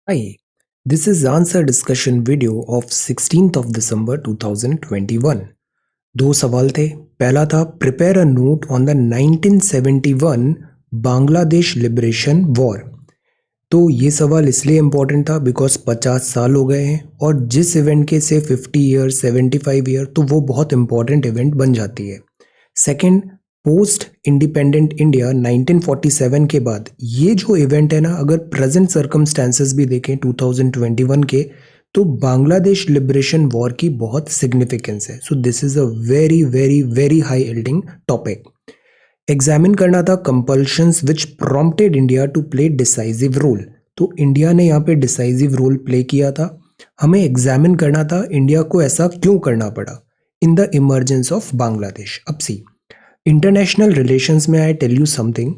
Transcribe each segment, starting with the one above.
Hi, this is answer discussion video of 16th of December 2021. दो सवाल थे। पहला था prepare a note on the 1971 Bangladesh liberation war. तो ये सवाल इसलिए इम्पोर्टेंट था बिकॉज 50 साल हो गए हैं और जिस इवेंट के से 50 ईयर 75 ईयर तो वो बहुत इंपॉर्टेंट इवेंट बन जाती है। सेकंड, पोस्ट इंडिपेंडेंट इंडिया 1947 के बाद ये जो इवेंट है ना, अगर प्रेजेंट सर्कमस्टेंसेस भी देखें 2021 के, तो बांग्लादेश लिबरेशन वॉर की बहुत सिग्निफिकेंस है। So this is a very very very high yielding topic. Examine करना था compulsions which prompted India to play decisive role. तो इंडिया ने यहाँ पे डिसाइसिव रोल प्ले किया था। हमें एग्जामिन करना था इंडिया को ऐसा क्यों करना पड़ा in the emergence of Bangladesh. अब सी, इंटरनेशनल रिलेशंस में I tell you something,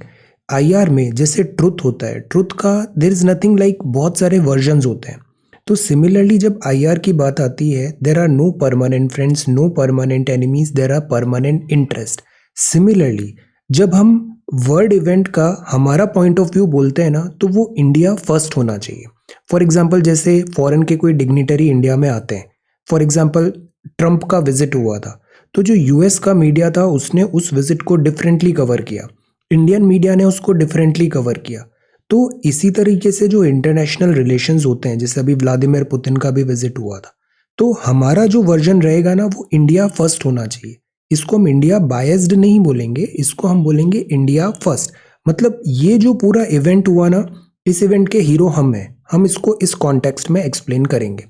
IR में जैसे ट्रुथ होता है, ट्रुथ का देर इज नथिंग लाइक बहुत सारे वर्जन्स होते हैं। तो सिमिलरली जब आईआर की बात आती है, there are no permanent friends, no permanent enemies, there are permanent interest. Similarly जब हम वर्ल्ड इवेंट का हमारा पॉइंट ऑफ व्यू बोलते हैं ना, तो वो इंडिया फर्स्ट होना चाहिए। फॉर एग्जाम्पल जैसे फॉरेन के कोई डिग्निटरी इंडिया में आते हैं, फॉर एग्जाम्पल ट्रंप का विजिट हुआ था, तो जो यूएस का मीडिया था उसने उस विजिट को डिफरेंटली कवर किया, इंडियन मीडिया ने उसको डिफरेंटली कवर किया। तो इसी तरीके से जो इंटरनेशनल रिलेशंस होते हैं, जैसे अभी व्लादिमीर पुतिन का भी विजिट हुआ था, तो हमारा जो वर्जन रहेगा ना वो इंडिया फर्स्ट होना चाहिए। इसको हम इंडिया बायस्ड नहीं बोलेंगे, इसको हम बोलेंगे इंडिया फर्स्ट। मतलब ये जो पूरा इवेंट हुआ ना, इस इवेंट के हीरो हम हैं, हम इसको इस कॉन्टेक्स्ट में एक्सप्लेन करेंगे।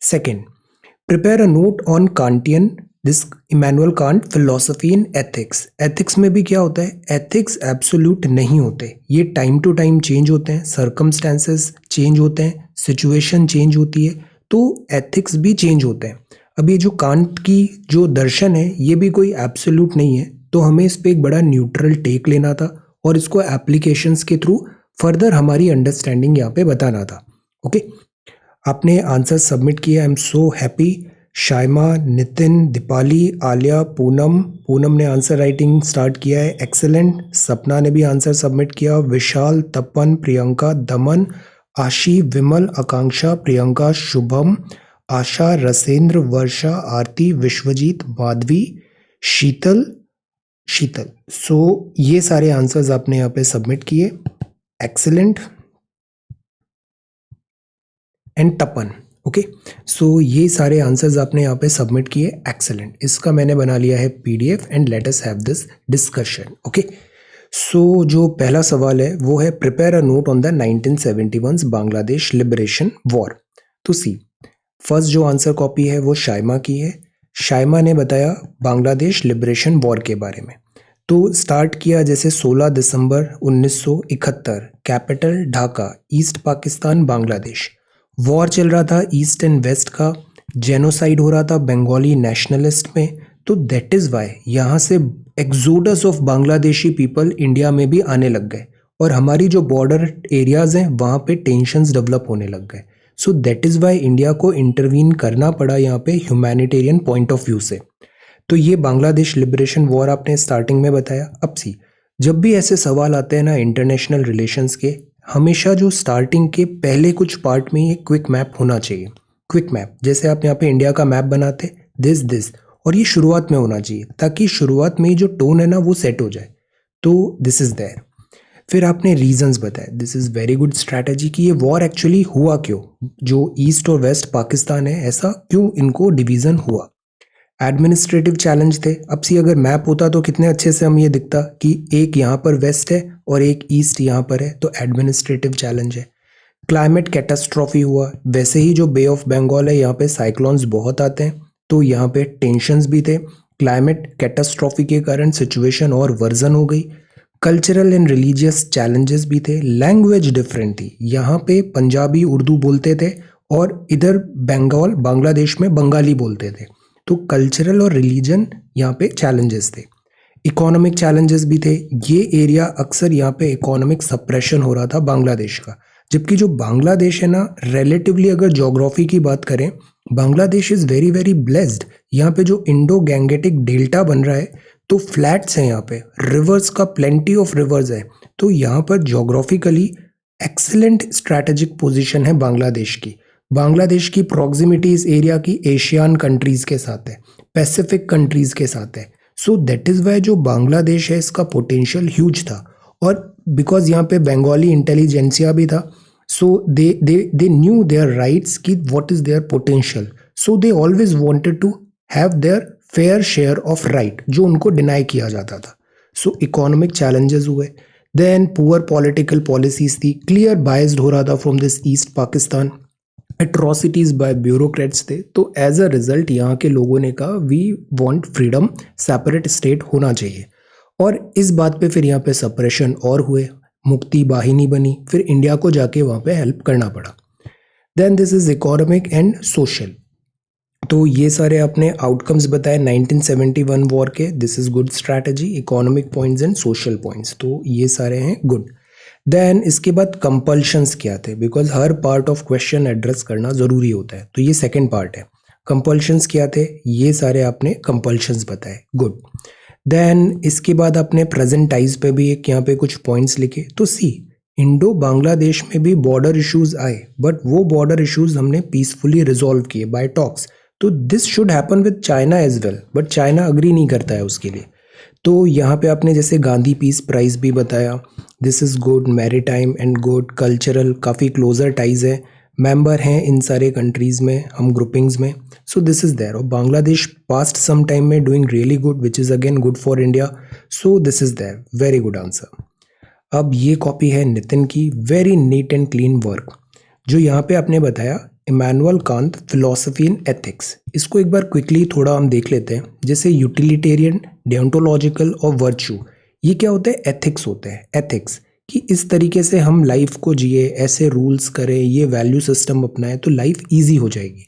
Second, prepare a note on Kantian this Immanuel Kant philosophy in ethics. Ethics में भी क्या होता है, एथिक्स एब्सोल्यूट नहीं होते, ये टाइम टू टाइम चेंज होते हैं, सर्कमस्टेंसेस चेंज होते हैं, सिचुएशन चेंज होती है, तो एथिक्स भी चेंज होते हैं। अब ये जो कांट की जो दर्शन है ये भी कोई एब्सोल्यूट नहीं है, तो हमें इस पे एक बड़ा न्यूट्रल टेक लेना था और इसको एप्लीकेशंस के थ्रू फर्दर हमारी अंडरस्टैंडिंग यहाँ पे बताना था। ओके, आपने आंसर सबमिट किया, I am so happy. Shaima, Nitin, Deepali, Alia, Poonam, Poonam ने आंसर राइटिंग स्टार्ट किया है, एक्सेलेंट। सपना ने भी आंसर सबमिट किया, विशाल, तपन, प्रियंका, दमन, आशी, विमल, आकांक्षा, प्रियंका, शुभम, आशा, रसेंद्र, वर्षा, आरती, विश्वजीत, माधवी, शीतल, शीतल। सो ये सारे आंसर्स आपने यहाँ पे सबमिट किए, excellent. And Tapan, okay. So ये सारे आंसर्स आपने यहाँ पे सबमिट किए, एक्सेलेंट। इसका मैंने बना लिया है PDF and let us have this discussion. Okay, so जो पहला सवाल है वो है prepare a note on the 1971 Bangladesh liberation war. तो सी, फर्स्ट जो आंसर कॉपी है वो शाइमा की है। शाइमा ने बताया बांग्लादेश लिबरेशन वॉर के बारे में। तो स्टार्ट किया जैसे 16 दिसंबर 1971, capital Dhaka, east Pakistan, Bangladesh. War चल रहा था ईस्ट एंड वेस्ट का, जेनोसाइड हो रहा था बंगाली नेशनलिस्ट में। तो दैट इज़ वाई यहाँ से exodus of Bangladeshi people India में भी आने लग गए और हमारी जो बॉर्डर एरियाज हैं वहाँ पे टेंशंस डेवलप होने लग गए। So that is why India को इंटरवीन करना पड़ा यहाँ पे ह्यूमैनिटेरियन पॉइंट ऑफ व्यू से। तो ये बांग्लादेश लिबरेशन वॉर आपने स्टार्टिंग में बताया। अब सी, जब भी ऐसे सवाल आते हैं ना इंटरनेशनल रिलेशंस के, हमेशा जो स्टार्टिंग के पहले कुछ पार्ट में एक क्विक मैप होना चाहिए। क्विक मैप जैसे आप यहाँ पे इंडिया का मैप बनाते दिस, और ये शुरुआत में होना चाहिए ताकि शुरुआत में जो टोन है ना वो सेट हो जाए। तो दिस इज देयर। फिर आपने रीजंस बताए, this is very good strategy कि ये वॉर एक्चुअली हुआ क्यों, जो ईस्ट और वेस्ट पाकिस्तान है ऐसा क्यों इनको डिवीजन हुआ। एडमिनिस्ट्रेटिव चैलेंज थे। अब सी, अगर मैप होता तो कितने अच्छे से हम ये दिखता कि एक यहाँ पर वेस्ट है और एक ईस्ट यहाँ पर है, तो एडमिनिस्ट्रेटिव चैलेंज है। क्लाइमेट कैटास्ट्रॉफी हुआ, वैसे ही जो बे ऑफ बंगाल है यहाँ पे साइक्लोन्स बहुत आते हैं, तो यहाँ पे टेंशंस भी थे। क्लाइमेट कैटास्ट्रॉफी के कारण सिचुएशन और वर्जन हो गई। कल्चरल एंड रिलीजियस चैलेंजेस भी थे। लैंग्वेज डिफरेंट थी, यहाँ पे पंजाबी उर्दू बोलते थे और इधर बंगाल बांग्लादेश में बंगाली बोलते थे, तो कल्चरल और रिलीजन यहाँ पे चैलेंजेस थे। इकोनॉमिक चैलेंजेस भी थे, ये एरिया अक्सर यहाँ पे इकोनॉमिक सप्रेशन हो रहा था बांग्लादेश का, जबकि जो बांग्लादेश है ना, रिलेटिवली अगर ज्योग्राफी की बात करें, Bangladesh is very very blessed. यहाँ पे जो इंडो गैंगेटिक डेल्टा बन रहा है, तो फ्लैट्स हैं यहाँ पे, रिवर्स का प्लेंटी ऑफ रिवर्स है, तो यहाँ पर ज्योग्राफिकली एक्सीलेंट स्ट्रैटेजिक पोजीशन है बांग्लादेश की। बांग्लादेश की प्रॉक्सिमिटी इस एरिया की एशियन कंट्रीज के साथ है, पैसिफिक कंट्रीज के साथ है। सो दैट इज वाई जो बांग्लादेश है इसका पोटेंशियल ह्यूज था। और बिकॉज यहाँ पे बंगाली इंटेलिजेंसिया भी था, so they knew their rights कि what is their potential, so they always wanted to have their fair share of right जो उनको डिनाई किया जाता था। सो इकोनॉमिक चैलेंजेस हुए, देन पुअर पॉलिटिकल पॉलिसीज थी, क्लियर बायस्ड हो रहा था from this east Pakistan, atrocities by bureaucrats थे। तो एज अ रिजल्ट यहाँ के लोगों ने कहा we want freedom, separate state होना चाहिए। और इस बात पे फिर यहाँ पे सप्रेशन और हुए, मुक्ति वाहिनी बनी, फिर इंडिया को जाके वहाँ पे हेल्प करना पड़ा। Then this is economic and social. तो ये सारे अपने आउटकम्स बताए 1971 वॉर के। This is good strategy, economic points and social points, तो ये सारे हैं गुड। देन इसके बाद कंपल्शंस क्या थे, because her part of question address करना जरूरी होता है, तो ये सेकंड पार्ट है। कंपल्शंस क्या थे, ये सारे आपने कंपल्शंस बताए, गुड। देन इसके बाद आपने प्रेजेंट टाइज पे भी एक यहाँ पे कुछ पॉइंट्स लिखे। तो सी, इंडो बांग्लादेश में भी बॉर्डर इश्यूज आए, बट वो बॉर्डर इश्यूज हमने पीसफुली रिजॉल्व किए बाय टॉक्स। तो this should happen with China as well, but China agree नहीं करता है उसके लिए। तो यहाँ पे आपने जैसे गांधी पीस प्राइज भी बताया, this is good, maritime and good, cultural काफ़ी क्लोजर टाइज है, मेंबर हैं इन सारे कंट्रीज में, हम ग्रुपिंग्स में, सो दिस इज देयर। और बांग्लादेश पास्ट सम टाइम में doing really good which is again good for India, so this is there, very good answer. अब ये कॉपी है नितिन की, very neat and clean work. जो यहाँ पे आपने बताया Immanuel Kant philosophy in ethics, इसको एक बार क्विकली थोड़ा हम देख लेते हैं। जैसे यूटिलिटेरियन, डियोंटोलॉजिकल और वर्च्यू, ये क्या होते हैं, एथिक्स होते हैं। एथिक्स कि इस तरीके से हम लाइफ को जिए, ऐसे रूल्स करें, ये वैल्यू सिस्टम अपनाएं तो लाइफ ईजी हो जाएगी।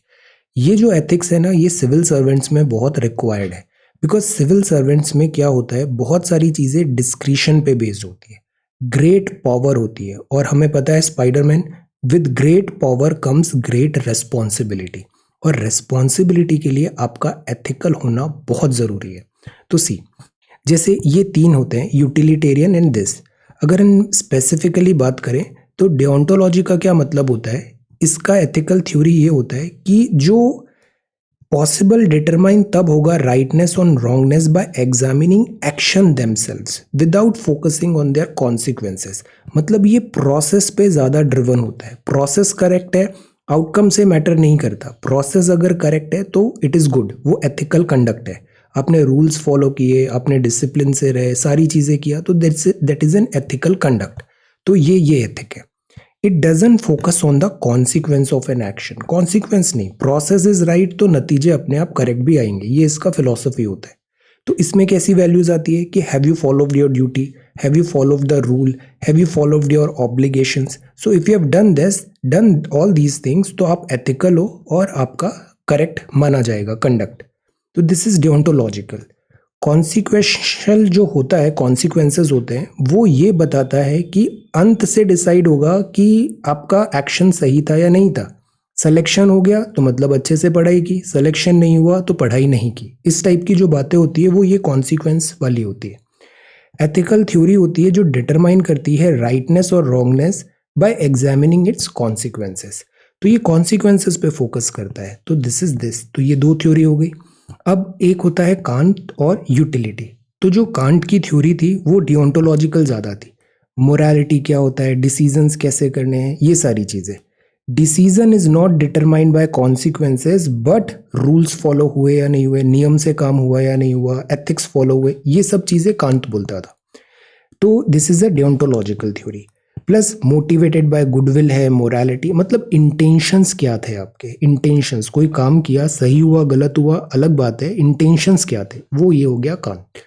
ये जो एथिक्स है ना, ये सिविल सर्वेंट्स में बहुत रिक्वायर्ड है, बिकॉज सिविल सर्वेंट्स में क्या होता है, बहुत सारी चीज़ें डिस्क्रिशन पे बेस्ड होती है, ग्रेट पावर होती है। और हमें पता है Spiderman, with great power comes great responsibility, और रेस्पॉन्सिबिलिटी के लिए आपका एथिकल होना बहुत ज़रूरी है। तो सी, जैसे ये तीन होते हैं, यूटिलिटेरियन एंड दिस। अगर हम स्पेसिफिकली बात करें तो डियोंटोलॉजी का क्या मतलब होता है, इसका एथिकल थ्योरी ये होता है कि जो पॉसिबल डिटरमाइन तब होगा rightness on wrongness by examining action themselves without focusing on their consequences. मतलब ये प्रोसेस पे ज़्यादा ड्रिवन होता है, प्रोसेस करेक्ट है, आउटकम से मैटर नहीं करता, प्रोसेस अगर करेक्ट है तो इट इज़ गुड, वो एथिकल कंडक्ट है। आपने रूल्स फॉलो किए, आपने डिसिप्लिन से रहे, सारी चीज़ें किया, तो that is an ethical conduct. तो ये एथिक है। It doesn't focus on the consequence of an action, consequence नहीं, प्रोसेस इज राइट तो नतीजे अपने आप करेक्ट भी आएंगे, ये इसका फिलॉसफी होता है। तो इसमें कैसी वैल्यूज आती है कि have you followed your duty, have you followed the rule, have you followed your obligations. So if you have done all these things तो आप एथिकल हो और आपका करेक्ट माना जाएगा कंडक्ट। तो दिस इज डियोंटोलॉजिकल। कॉन्सिक्वेंशियल जो होता है, कॉन्सिक्वेंसेस होते हैं, वो ये बताता है कि अंत से डिसाइड होगा कि आपका एक्शन सही था या नहीं था। सिलेक्शन हो गया तो मतलब अच्छे से पढ़ाई की, सिलेक्शन नहीं हुआ तो पढ़ाई नहीं की, इस टाइप की जो बातें होती है वो ये कॉन्सिक्वेंस वाली होती है। एथिकल थ्योरी होती है जो डिटरमाइन करती है राइटनेस और wrongness by examining it's consequences. तो ये कॉन्सिक्वेंसेस पे फोकस करता है, तो दिस इज दिस। तो ये दो थ्योरी हो गई। अब एक होता है कांट और यूटिलिटी। तो जो कांट की थ्योरी थी वो डियोंटोलॉजिकल ज़्यादा थी, मोरालिटी क्या होता है, डिसीजंस कैसे करने हैं, ये सारी चीज़ें। Decision is not determined by consequences but rules follow हुए या नहीं हुए, नियम से काम हुआ या नहीं हुआ, एथिक्स फॉलो हुए, ये सब चीज़ें कांट बोलता था। तो this is a deontological theory. Plus motivated by goodwill है, मोरालिटी मतलब इंटेंशंस क्या थे आपके, इंटेंशंस, कोई काम किया, सही हुआ गलत हुआ अलग बात है, इंटेंशंस क्या थे, वो ये हो गया कांट।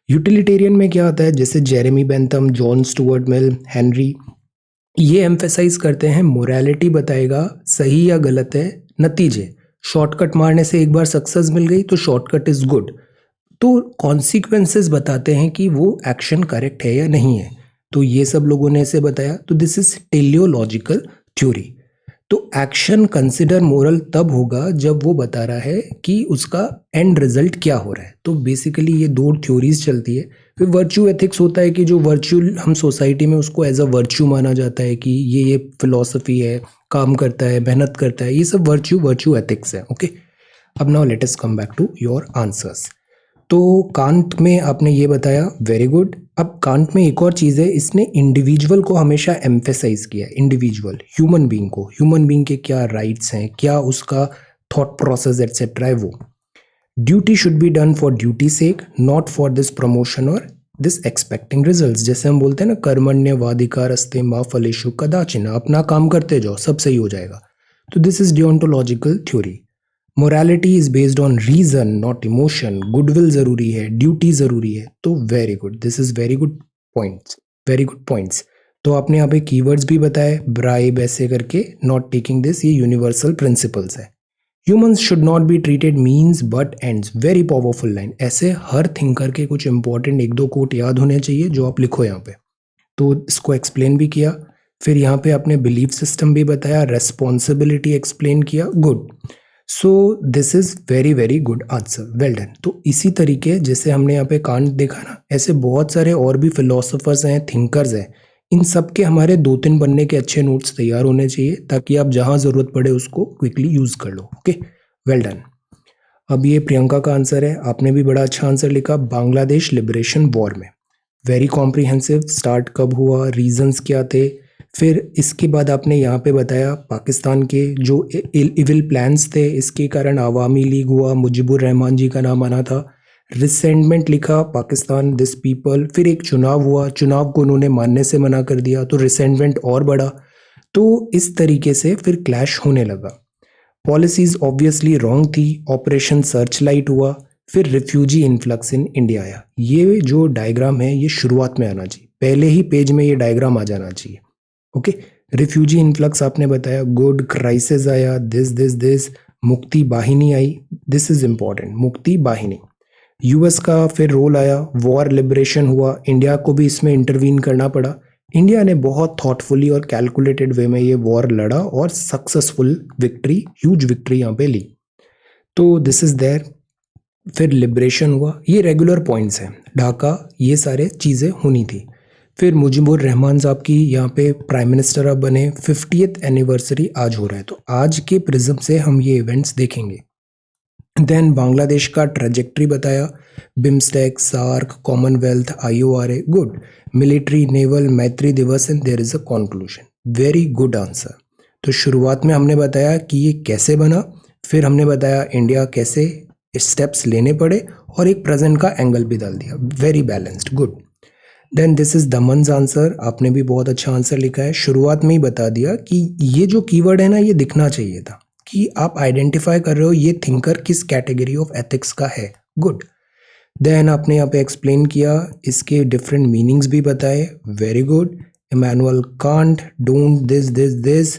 यूटिलिटेरियन में क्या आता है, जैसे Jeremy Bentham, John Stuart Mill, Henry, ये एम्फेसाइज करते हैं मोरालिटी बताएगा सही या गलत है, नतीजे, शॉर्टकट मारने से एक बार सक्सेस मिल गई तो शॉर्टकट इज गुड। तो कॉन्सिक्वेंसेस बताते हैं कि वो एक्शन करेक्ट है या नहीं है। तो ये सब लोगों ने इसे बताया। तो दिस इज टेलियोलॉजिकल थ्योरी। तो एक्शन कंसिडर मोरल तब होगा जब वो बता रहा है कि उसका एंड रिजल्ट क्या हो रहा है। तो बेसिकली ये दो थ्योरीज चलती है। फिर वर्च्यू एथिक्स होता है कि जो वर्च्यू हम सोसाइटी में उसको एज अ वर्च्यू माना जाता है कि ये फिलॉसफी है, काम करता है, मेहनत करता है, ये सब वर्च्यू एथिक्स है। ओके, अब now let us come back to your answers. तो कांट में आपने ये बताया, वेरी गुड। अब कांट में एक और चीज़ है, इसने इंडिविजुअल को हमेशा एम्फेसाइज किया, इंडिविजुअल ह्यूमन बीइंग को, ह्यूमन बीइंग के क्या राइट्स हैं, क्या उसका थॉट प्रोसेस एटसेट्रा है। वो duty should be done for duty sake, not for this promotion और दिस एक्सपेक्टिंग रिजल्ट्स। जैसे हम बोलते हैं ना, कर्मण्यवाधिकारस्ते मा फलेषु कदाचन, अपना काम करते जाओ, सब सही हो जाएगा। तो this is deontological theory. Morality is based on reason not emotion, goodwill जरूरी है, ड्यूटी जरूरी है। तो very good, this is very good points, very good points. तो आपने यहाँ पे कीवर्ड्स भी बताए, ब्राइब ऐसे करके, नॉट टेकिंग दिस, ये यूनिवर्सल प्रिंसिपल्स है। Humans should not be treated means but ends, very powerful line. ऐसे हर थिंकर के कुछ इंपॉर्टेंट एक दो कोट याद होने चाहिए जो आप लिखो यहाँ पे। तो इसको एक्सप्लेन भी किया। फिर यहाँ पे आपने बिलीफ सिस्टम भी बताया, रेस्पॉन्सिबिलिटी एक्सप्लेन किया, good. So this is very very good answer, well done. तो इसी तरीके जैसे हमने यहाँ पे कांट देखा ना, ऐसे बहुत सारे और भी फिलोसोफर्स हैं, थिंकर्स हैं। इन सब के हमारे 2-3 बनने के अच्छे नोट्स तैयार होने चाहिए ताकि आप जहाँ ज़रूरत पड़े उसको क्विकली यूज़ कर लो। Okay, well done. अब ये प्रियंका का आंसर है, आपने भी बड़ा अच्छा आंसर लिखा, बांग्लादेश लिबरेशन वॉर में। वेरी कॉम्प्रिहेंसिव, स्टार्ट कब हुआ, रीजंस क्या थे। फिर इसके बाद आपने यहाँ पे बताया पाकिस्तान के जो इविल प्लान्स थे, इसके कारण आवामी लीग हुआ, मुजीबुर रहमान जी का नाम आना था। रिसेंटमेंट लिखा, पाकिस्तान दिस पीपल। फिर एक चुनाव हुआ, चुनाव को उन्होंने मानने से मना कर दिया, तो रिसेंटमेंट और बढ़ा। तो इस तरीके से फिर क्लैश होने लगा। पॉलिसीज ऑब्वियसली रॉन्ग थी, ऑपरेशन सर्च लाइट हुआ। फिर रिफ्यूजी इन्फ्लक्स इन इंडिया आया। ये जो डायग्राम है ये शुरुआत में आना चाहिए, पहले ही पेज में ये डायग्राम आ जाना चाहिए। ओके, रिफ्यूजी इन्फ्लक्स आपने बताया, गुड। क्राइसिस आया, दिस। मुक्ति वाहिनी आई, दिस इज इंपॉर्टेंट, मुक्ति वाहिनी। यूएस का फिर रोल आया, वॉर लिबरेशन हुआ, इंडिया को भी इसमें इंटरवीन करना पड़ा। इंडिया ने बहुत थॉटफुली और कैलकुलेटेड वे में ये वॉर लड़ा और सक्सेसफुल विक्ट्री, ह्यूज विक्ट्री यहाँ पे ली। तो दिस इज देयर। फिर लिबरेशन हुआ, ये रेगुलर पॉइंट्स हैं, ढाका, ये सारे चीज़ें होनी थी। फिर मुजीबुर रहमान साहब की यहाँ पे प्राइम मिनिस्टर अब बने, 50th एनिवर्सरी आज हो रहा है, तो आज के प्रिज्म से हम ये इवेंट्स देखेंगे। देन बांग्लादेश का ट्रेजेक्ट्री बताया, BIMSTEC, SAARC, commonwealth, IORA, good. Military, naval, Maitri Diwas and there is a conclusion, very good answer. तो शुरुआत में हमने बताया कि ये कैसे बना, फिर हमने बताया इंडिया कैसे स्टेप्स लेने पड़े, और एक प्रेजेंट का एंगल भी डाल दिया, very balanced, good. Then this is Daman's answer, आपने भी बहुत अच्छा आंसर लिखा है। शुरुआत में ही बता दिया कि ये जो कीवर्ड है ना, ये दिखना चाहिए था कि आप आइडेंटिफाई कर रहे हो ये थिंकर किस कैटेगरी ऑफ एथिक्स का है, गुड। देन आपने यहाँ पे एक्सप्लेन किया, इसके डिफरेंट मीनिंग्स भी बताए, very good. Immanuel Kant, don't, this.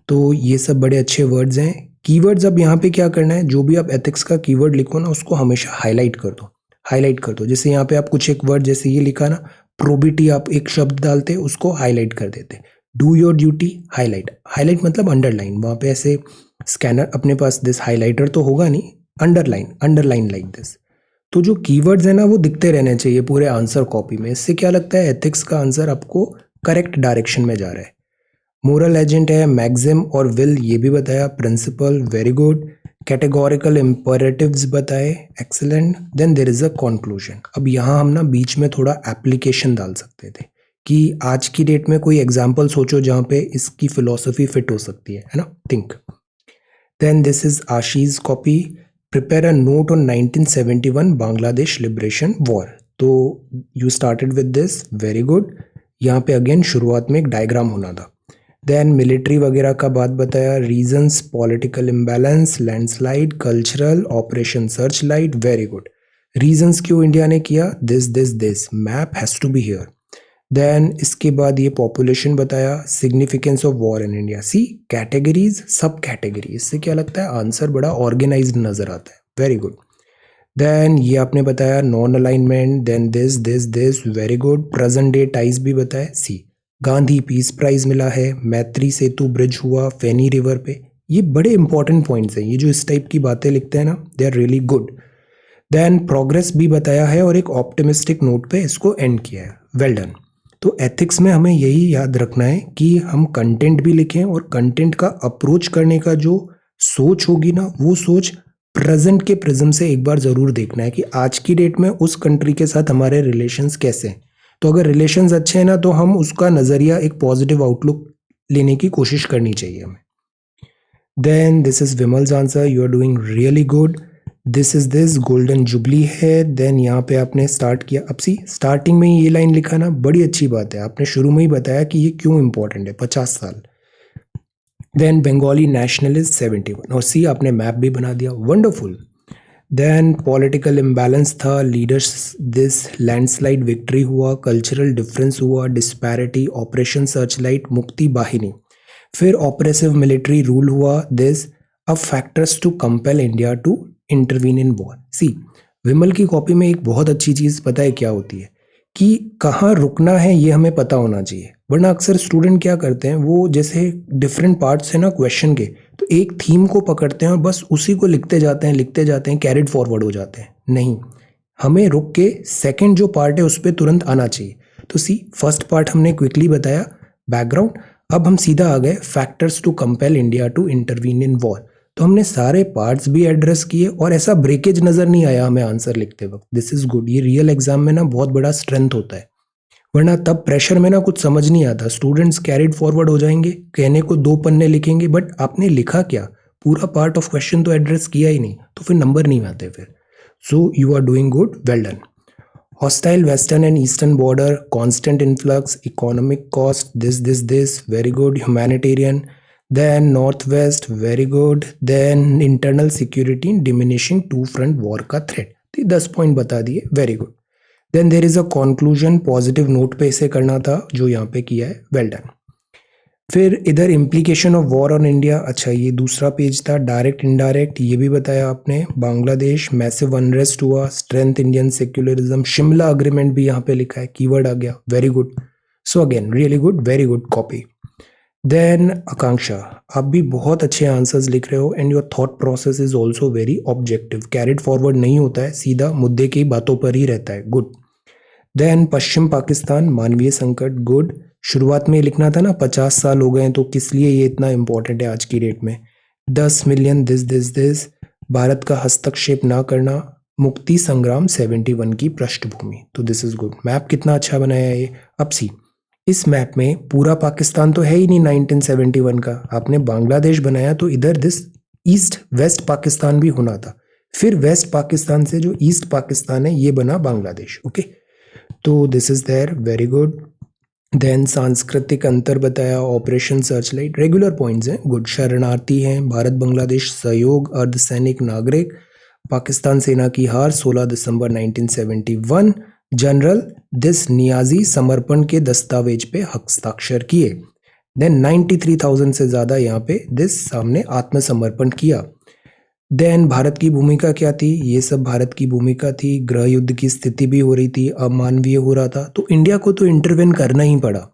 तो ये सब बड़े अच्छे वर्ड्स हैं। कीवर्ड्स अब यहाँ पे क्या करना है, जो भी आप एथिक्स का कीवर्ड लिखो ना, उसको हमेशा हाईलाइट कर दो, हाईलाइट कर दो। जैसे यहाँ पे आप कुछ एक वर्ड, जैसे ये लिखा ना, प्रोबिटी, आप एक शब्द डालते उसको हाईलाइट कर देते। Do your duty, highlight, highlight मतलब अंडरलाइन। वहाँ पे ऐसे स्कैनर अपने पास दिस हाईलाइटर तो होगा नहीं, अंडरलाइन, अंडरलाइन लाइक दिस। तो जो कीवर्ड्स है ना वो दिखते रहने चाहिए पूरे आंसर कॉपी में। इससे क्या लगता है, एथिक्स का आंसर आपको करेक्ट डायरेक्शन में जा रहा है। मोरल एजेंट है, मैक्सिम और विल, ये भी बताया, principle, very good. Categorical imperatives बताए, excellent. Then there is a conclusion. अब यहाँ हम ना बीच में थोड़ा एप्लीकेशन डाल सकते थे कि आज की डेट में कोई एग्जाम्पल सोचो जहाँ पे इसकी फिलोसफी फिट हो सकती है ना, think. Then this is Ashish copy, prepare a note on 1971 Bangladesh liberation war. तो you started with this, very good. यहाँ पे अगेन शुरुआत में एक डायग्राम होना था। देन मिलिट्री वगैरह का बात बताया, reasons, political imbalance, landslide, cultural, operation search light, very good. Reasons क्यों इंडिया ने किया, this, map has to be here. Then इसके बाद ये पॉपुलेशन बताया, significance of war in India, see categories, sub category. इससे क्या लगता है, आंसर बड़ा ऑर्गेनाइज्ड नजर आता है, वेरी गुड। देन ये आपने बताया non alignment, then this, very good. Present day ties भी बताया, सी गांधी पीस प्राइज मिला है, मैत्री सेतु ब्रिज हुआ फेनी रिवर पे। ये बड़े इंपॉर्टेंट पॉइंट्स हैं, ये जो इस टाइप की बातें लिखते हैं ना, they are really good. Then progress भी बताया है और एक ऑप्टिमिस्टिक नोट पे इसको एंड किया है, वेल डन। तो एथिक्स में हमें यही याद रखना है कि हम कंटेंट भी लिखें और कंटेंट का अप्रोच करने का जो सोच होगी ना, वो सोच प्रेजेंट के प्रिज्म से एक बार ज़रूर देखना है कि आज की डेट में उस कंट्री के साथ हमारे रिलेशंस कैसे हैं। तो अगर रिलेशंस अच्छे हैं ना, तो हम उसका नज़रिया एक पॉजिटिव आउटलुक लेने की कोशिश करनी चाहिए हमें। Then this is Vimal's answer, you are doing really good. This golden jubilee है। देन यहाँ पे आपने स्टार्ट किया, अब सी स्टार्टिंग में ही ये लाइन लिखा ना, बड़ी अच्छी बात है, आपने शुरू में ही बताया कि ये क्यों इंपॉर्टेंट है, 50 साल। देन बंगाली नेशनलिस्ट 71, और सी आपने मैप भी बना दिया, वंडरफुल। देन पॉलिटिकल इम्बैलेंस था, लीडर्स दिस लैंडस्लाइड विक्ट्री हुआ, कल्चरल डिफरेंस हुआ, disparity, operation searchlight, Mukti Bahini. फिर ऑपरेसिव मिलिट्री रूल हुआ, दिस अब factors to compel India to intervene in war. See Vimal की कॉपी में एक बहुत अच्छी चीज़ पता है क्या होती है, कि कहाँ रुकना है ये हमें पता होना चाहिए। वरना अक्सर स्टूडेंट क्या करते हैं, वो जैसे डिफरेंट पार्ट्स है ना क्वेश्चन के, तो एक थीम को पकड़ते हैं और बस उसी को लिखते जाते हैं, कैरिड फॉरवर्ड हो जाते हैं। नहीं, हमें रुक के सेकंड जो पार्ट है उस पर तुरंत आना चाहिए। तो सी फर्स्ट पार्ट हमने क्विकली बताया, बैकग्राउंड। अब हम सीधा आ गए factors to compel India to intervene in war. तो हमने सारे पार्ट्स भी एड्रेस किए और ऐसा ब्रेकेज नजर नहीं आया हमें आंसर लिखते वक्त। दिस इज गुड, ये रियल एग्जाम में ना बहुत बड़ा स्ट्रेंथ होता है। वरना तब प्रेशर में ना कुछ समझ नहीं आता, स्टूडेंट्स कैरिड फॉरवर्ड हो जाएंगे, कहने को 2 पन्ने लिखेंगे बट आपने लिखा क्या, पूरा पार्ट ऑफ क्वेश्चन तो एड्रेस किया ही नहीं, तो फिर नंबर नहीं आते फिर। So you are doing good, well done. Hostile western and eastern border, constant influx, economic cost, this very good. Humanitarian, then northwest very good, then internal security diminishing two front war का threat। तो 10 point बता दिए, very good. Then there is a conclusion, positive note पे इसे करना था जो यहाँ पे किया है, वेल डन। फिर इधर implication of war on India, अच्छा ये दूसरा पेज था, डायरेक्ट इनडायरेक्ट ये भी बताया आपने। बांग्लादेश मैसिव अनरेस्ट हुआ, strength Indian secularism, Shimla agreement भी यहाँ पे लिखा है, कीवर्ड आ गया, very good. So again really good, very good copy. Then Akanksha, आप भी बहुत अच्छे आंसर्स लिख रहे हो and your thought process is also very objective, carried forward नहीं होता है, सीधा मुद्दे की बातों पर ही रहता है, गुड। देन पश्चिम पाकिस्तान मानवीय संकट, गुड। शुरुआत में लिखना था ना 50 साल हो गए हैं तो किस लिए ये इतना इंपॉर्टेंट है आज की डेट में। 10 मिलियन दिस, भारत का हस्तक्षेप ना करना, मुक्ति संग्राम 71 की पृष्ठभूमि, तो दिस इज गुड। मैप कितना अच्छा बनाया है ये। अब सी इस मैप में पूरा पाकिस्तान तो है ही नहीं 1971 का, आपने बांग्लादेश बनाया तो इधर दिस ईस्ट वेस्ट पाकिस्तान भी होना था, फिर वेस्ट पाकिस्तान से जो ईस्ट पाकिस्तान है ये बना बांग्लादेश, ओके। तो this is there, very good. Then सांस्कृतिक अंतर बताया, ऑपरेशन सर्चलाइट, रेगुलर पॉइंट्स हैं, गुड। शरणार्थी हैं, भारत बांग्लादेश सहयोग, अर्धसैनिक नागरिक, पाकिस्तान सेना की हार 16 दिसंबर 1971, जनरल दिस नियाजी समर्पण के दस्तावेज पे हस्ताक्षर किए। देन 93,000 से ज़्यादा यहाँ पे दिस सामने आत्मसमर्पण किया। देन भारत की भूमिका क्या थी, ये सब भारत की भूमिका थी, गृह युद्ध की स्थिति भी हो रही थी, अमानवीय हो रहा था, तो इंडिया को तो इंटरवेन करना ही पड़ा।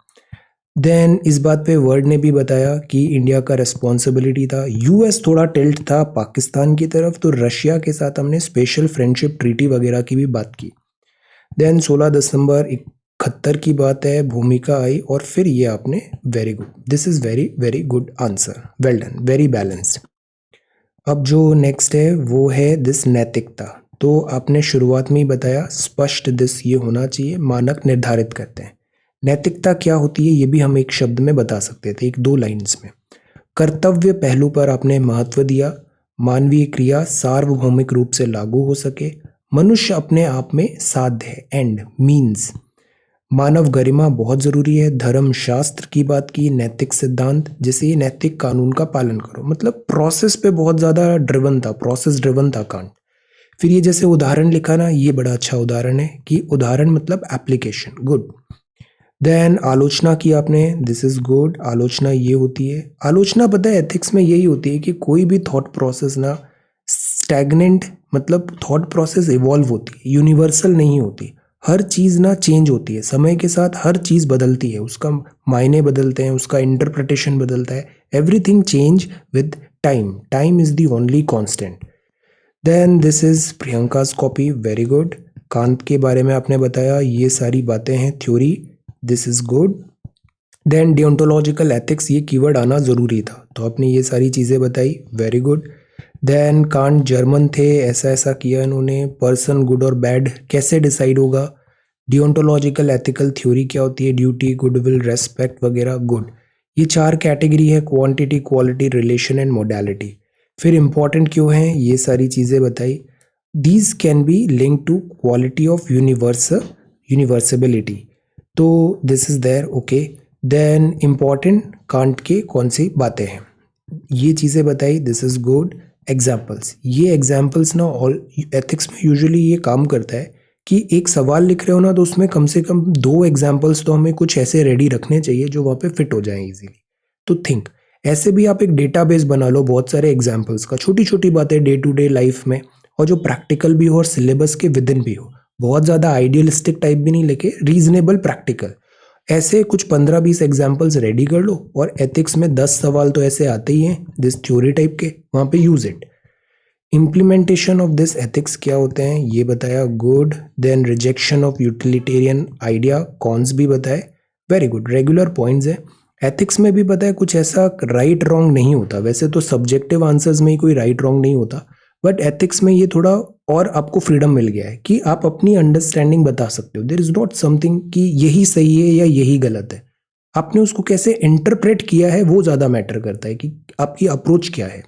देन इस बात पे वर्ल्ड ने भी बताया कि इंडिया का रिस्पॉन्सिबिलिटी था, यूएस थोड़ा टिल्ट था पाकिस्तान की तरफ, तो रशिया के साथ हमने स्पेशल फ्रेंडशिप ट्रीटी वगैरह की भी बात की। देन 16 दिसंबर 71 की बात है, भूमिका आई, और फिर ये आपने, very good, this is very very good answer, well done, very balanced. अब जो नेक्स्ट है वो है दिस नैतिकता, तो आपने शुरुआत में ही बताया स्पष्ट दिस ये होना चाहिए, मानक निर्धारित करते हैं। नैतिकता क्या होती है ये भी हम एक शब्द में बता सकते थे, एक 2 लाइन्स में। कर्तव्य पहलू पर आपने महत्व दिया, मानवीय क्रिया सार्वभौमिक रूप से लागू हो सके, मनुष्य अपने आप में साध्य है, एंड मीन्स, मानव गरिमा बहुत जरूरी है, धर्म शास्त्र की बात की, नैतिक सिद्धांत जैसे ये नैतिक कानून का पालन करो, मतलब प्रोसेस पे बहुत ज्यादा ड्रिवन था, प्रोसेस ड्रिवन था कांड। फिर ये जैसे उदाहरण लिखा ना, ये बड़ा अच्छा उदाहरण है कि उदाहरण मतलब एप्लीकेशन, गुड। देन आलोचना की आपने, दिस इज गुड। आलोचना ये होती है, आलोचना पता है एथिक्स में यही होती है कि कोई भी थॉट प्रोसेस ना स्टैग्नेंट, मतलब थॉट प्रोसेस इवॉल्व होती है, यूनिवर्सल नहीं होती, हर चीज़ ना चेंज होती है, समय के साथ हर चीज़ बदलती है, उसका मायने बदलते हैं, उसका इंटरप्रिटेशन बदलता है, everything change with time, time is the only constant. Then this is Priyanka's copy, very good. Kant के बारे में आपने बताया, ये सारी बातें हैं theory, this is good. Then deontological ethics, ये कीवर्ड आना ज़रूरी था, तो आपने ये सारी चीज़ें बताई, very good. Then Kant German थे, ऐसा ऐसा किया इन्होंने, पर्सन गुड और बैड कैसे डिसाइड होगा, डियोंटोलॉजिकल एथिकल थ्योरी क्या होती है, ड्यूटी, गुडविल, रेस्पेक्ट वगैरह, गुड। ये 4 कैटेगरी है, quantity, quality, relation and modality. फिर इंपॉर्टेंट क्यों हैं ये सारी चीज़ें बताई। These can be link to quality of universability, तो this is there, okay. Then important Kant के कौन सी बातें हैं, ये चीज़ें बताई, दिस इज गुड। एग्जाम्पल्स, ये एग्जाम्पल्स ना ऑल एथिक्स में यूजुअली ये काम करता है कि एक सवाल लिख रहे हो ना, तो उसमें कम से कम 2 एग्जाम्पल्स तो हमें कुछ ऐसे रेडी रखने चाहिए जो वहाँ पे फिट हो जाएं इजीली। तो थिंक, ऐसे भी आप एक डेटाबेस बना लो बहुत सारे एग्जाम्पल्स का, छोटी छोटी बातें डे टू डे लाइफ में, और जो प्रैक्टिकल भी हो और सिलेबस के विद इन भी हो, बहुत ज़्यादा आइडियलिस्टिक टाइप भी नहीं लेके रीजनेबल प्रैक्टिकल, ऐसे कुछ 15-20 एग्जाम्पल्स रेडी कर लो, और एथिक्स में 10 सवाल तो ऐसे आते ही हैं दिस थ्योरी टाइप के, वहाँ पे use it. Implementation of this ethics क्या होते हैं ये बताया, good. Then rejection of utilitarian idea, cons भी बताए, वेरी गुड। रेगुलर पॉइंट्स है, एथिक्स में भी पता है कुछ ऐसा राइट रॉन्ग नहीं होता, वैसे तो सब्जेक्टिव आंसर्स में ही कोई राइट रॉन्ग नहीं होता, बट एथिक्स में ये थोड़ा और आपको फ्रीडम मिल गया है कि आप अपनी अंडरस्टैंडिंग बता सकते हो, देयर इज नॉट समथिंग कि यही सही है या यही गलत है, आपने उसको कैसे इंटरप्रेट किया है वो ज़्यादा मैटर करता है कि आपकी अप्रोच क्या है।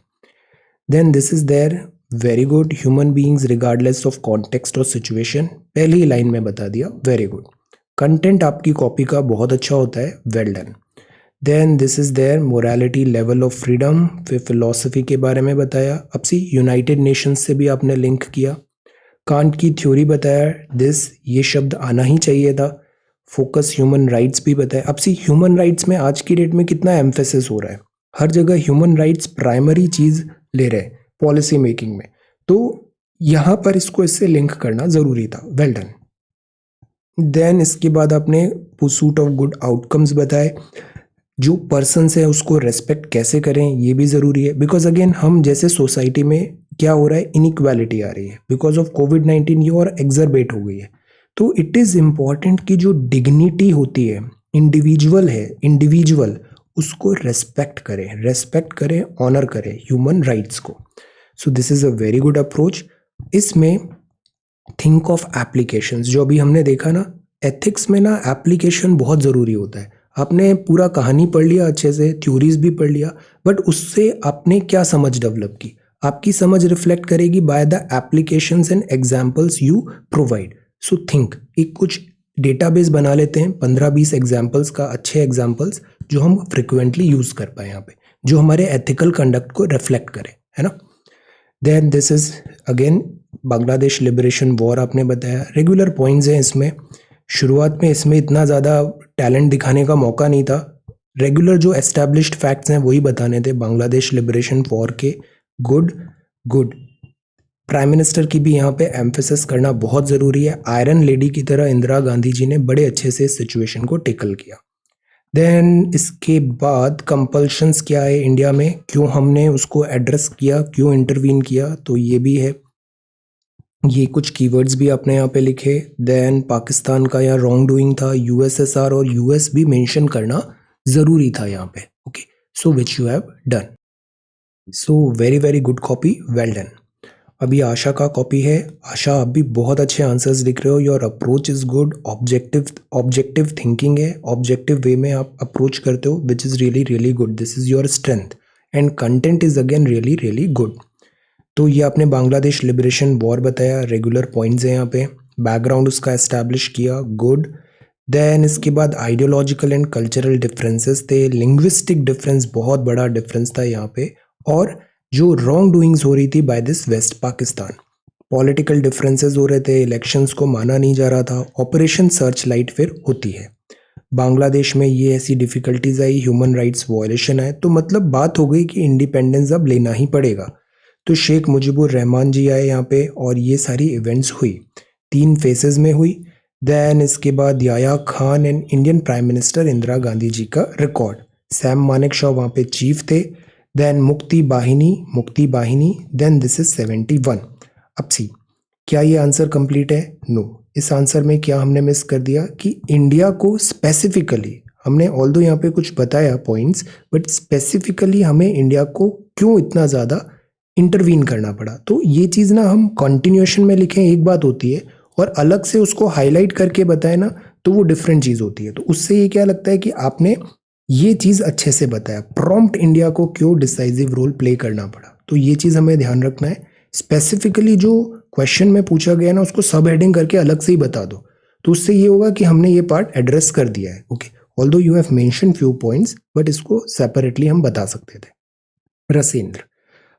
Then this is there, very good. Human beings regardless of context और सिचुएशन, पहली ही लाइन में बता दिया, वेरी गुड। कंटेंट आपकी कॉपी का बहुत अच्छा होता है, well done. Then this is there, morality, level of freedom, फिर फिलोसफी के बारे में बताया, अब सी यूनाइटेड नेशंस से भी आपने लिंक किया, कांट की थ्योरी बताया, दिस ये शब्द आना ही चाहिए था, फोकस ह्यूमन राइट्स भी बताया। अब सी ह्यूमन राइट्स में आज की डेट में कितना एम्फेसिस हो रहा है, हर जगह ह्यूमन राइट्स प्राइमरी चीज ले रहे हैं पॉलिसी मेकिंग में, तो यहाँ पर इसको इससे लिंक करना जरूरी था, वेल डन। देन इसके बाद आपने परसूट ऑफ गुड आउटकम्स बताए, जो पर्सन है उसको रेस्पेक्ट कैसे करें ये भी ज़रूरी है, बिकॉज अगेन हम जैसे सोसाइटी में क्या हो रहा है, इनइक्वालिटी आ रही है बिकॉज ऑफ कोविड-19, ये और एग्जरबेट हो गई है, तो इट इज़ इम्पॉर्टेंट कि जो डिग्निटी होती है, इंडिविजुअल है, इंडिविजुअल उसको रेस्पेक्ट करें, ऑनर करें ह्यूमन राइट्स को। So this is a very good approach. इसमें थिंक ऑफ एप्लीकेशंस, जो अभी हमने देखा ना, एथिक्स में ना एप्लीकेशन बहुत ज़रूरी होता है। आपने पूरा कहानी पढ़ लिया अच्छे से, थ्योरीज भी पढ़ लिया, बट उससे आपने क्या समझ डेवलप की, आपकी समझ रिफ्लेक्ट करेगी by the applications and examples you provide. So think, एक कुछ डेटाबेस बना लेते हैं 15-20 एग्जाम्पल्स का, अच्छे एग्जाम्पल्स जो हम फ्रिक्वेंटली यूज कर पाए यहाँ पे, जो हमारे एथिकल कंडक्ट को रिफ्लेक्ट करें, है ना। Then this is again Bangladesh liberation war आपने बताया, रेगुलर पॉइंट्स हैं इसमें, शुरुआत में इसमें इतना ज़्यादा टैलेंट दिखाने का मौका नहीं था, रेगुलर जो एस्टैब्लिश्ड फैक्ट्स हैं वही बताने थे बांग्लादेश लिबरेशन वॉर के, गुड गुड। प्राइम मिनिस्टर की भी यहाँ पे एम्फेसिस करना बहुत ज़रूरी है, आयरन लेडी की तरह इंदिरा गांधी जी ने बड़े अच्छे से सिचुएशन को टेकल किया। देन इसके बाद कंपल्शंस क्या है इंडिया में, क्यों हमने उसको एड्रेस किया, क्यों इंटरवीन किया, तो ये भी है, ये कुछ कीवर्ड्स भी आपने यहाँ पे लिखे। देन पाकिस्तान का यहाँ रॉन्ग डूइंग था, यूएसएसआर और यूएस भी मेंशन करना ज़रूरी था यहाँ पे, okay, so which you have done, so very very good copy, well done. अभी आशा का कॉपी है, आशा आप भी बहुत अच्छे आंसर्स लिख रहे हो, your approach is good, objective thinking है, ऑब्जेक्टिव वे में आप अप्रोच करते हो, which is really really good, this is your strength, and content is again really really good. तो ये आपने बांग्लादेश लिबरेशन वॉर बताया, रेगुलर पॉइंट्स हैं यहाँ पे, बैकग्राउंड उसका एस्टैब्लिश किया, गुड। देन इसके बाद आइडियोलॉजिकल एंड कल्चरल डिफरेंसेस थे, लिंग्विस्टिक डिफरेंस बहुत बड़ा डिफरेंस था यहाँ पे, और जो रॉन्ग डूइंग्स हो रही थी by this west Pakistan, political differences हो रहे थे, इलेक्शंस को माना नहीं जा रहा था, ऑपरेशन सर्च लाइट फिर होती है, बांग्लादेश में ये ऐसी डिफिकल्टीज आई, ह्यूमन राइट्स वायलेशन है, तो मतलब बात हो गई कि इंडिपेंडेंस अब लेना ही पड़ेगा, तो शेख मुजीबुर रहमान जी आए यहाँ पे और ये सारी इवेंट्स हुई, 3 फेसेस में हुई। देन इसके बाद Yahya Khan and Indian prime minister Indira Gandhi ji का रिकॉर्ड, सैम मानेकशॉ वहाँ पे चीफ थे। देन मुक्ति बाहिनी, देन दिस इज 71। अब सी, क्या ये आंसर कंप्लीट है? नो। इस आंसर में क्या हमने मिस कर दिया कि इंडिया को स्पेसिफिकली हमने, ऑल्दो यहाँ पे कुछ बताया पॉइंट्स, बट स्पेसिफिकली हमें इंडिया को क्यों इतना ज़्यादा इंटरवीन करना पड़ा। तो ये चीज़ ना हम कॉन्टिन्यूएशन में लिखें एक बात होती है, और अलग से उसको हाईलाइट करके बताए ना तो वो डिफरेंट चीज़ होती है। तो उससे ये क्या लगता है कि आपने ये चीज़ अच्छे से बताया, प्रॉम्प्ट इंडिया को क्यों डिसाइसिव रोल प्ले करना पड़ा। तो ये चीज़ हमें ध्यान रखना है। स्पेसिफिकली जो क्वेश्चन में पूछा गया ना उसको सब हेडिंग करके अलग से ही बता दो, तो उससे ये होगा कि हमने ये पार्ट एड्रेस कर दिया है। Okay, although you have mention few points, but इसको सेपरेटली हम बता सकते थे। रसेंद्र,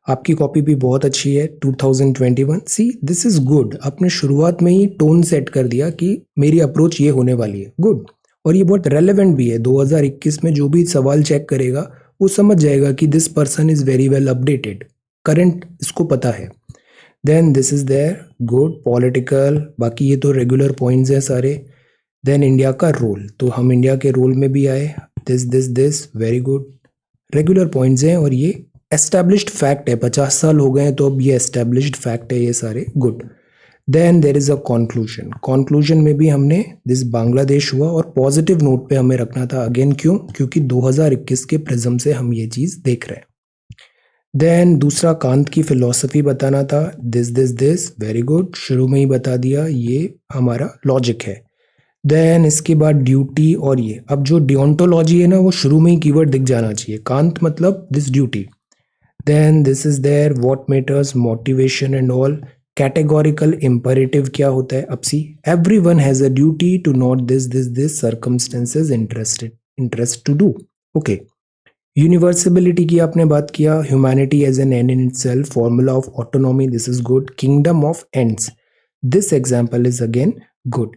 आपकी कॉपी भी बहुत अच्छी है। 2021, सी दिस इज गुड। आपने शुरुआत में ही टोन सेट कर दिया कि मेरी अप्रोच ये होने वाली है, गुड। और ये बहुत रेलेवेंट भी है। 2021 में जो भी सवाल चेक करेगा वो समझ जाएगा कि this person is very well updated, current इसको पता है। Then this is there, good. Political, बाकी ये तो रेगुलर पॉइंट्स हैं सारे। देन इंडिया का रोल, तो हम इंडिया के रोल में भी आए, this very good, regular points हैं। और ये एस्टैब्लिश्ड फैक्ट है, 50 साल हो गए हैं तो अब ये एस्टैब्लिश्ड फैक्ट है, ये सारे good. Then there is a conclusion, conclusion में भी हमने दिस बांग्लादेश हुआ और पॉजिटिव नोट पे हमें रखना था। अगेन क्यों? क्योंकि 2021 के प्रिज्म से हम ये चीज़ देख रहे हैं। देन दूसरा कांत की फिलॉसफी बताना था, दिस वेरी गुड, शुरू में ही बता दिया, ये हमारा लॉजिक है। देन इसके बाद ड्यूटी, और ये अब जो डिओंटोलॉजी है ना वो शुरू में ही कीवर्ड दिख जाना चाहिए, कांत मतलब this duty. Then this is there, what matters, motivation and all. Categorical imperative क्या होता है? अब see, everyone has a duty to note this circumstances interest to do. Okay, universality की आपने बात किया, humanity as an end in itself, formula of autonomy, this is good. Kingdom of ends, this example is again good.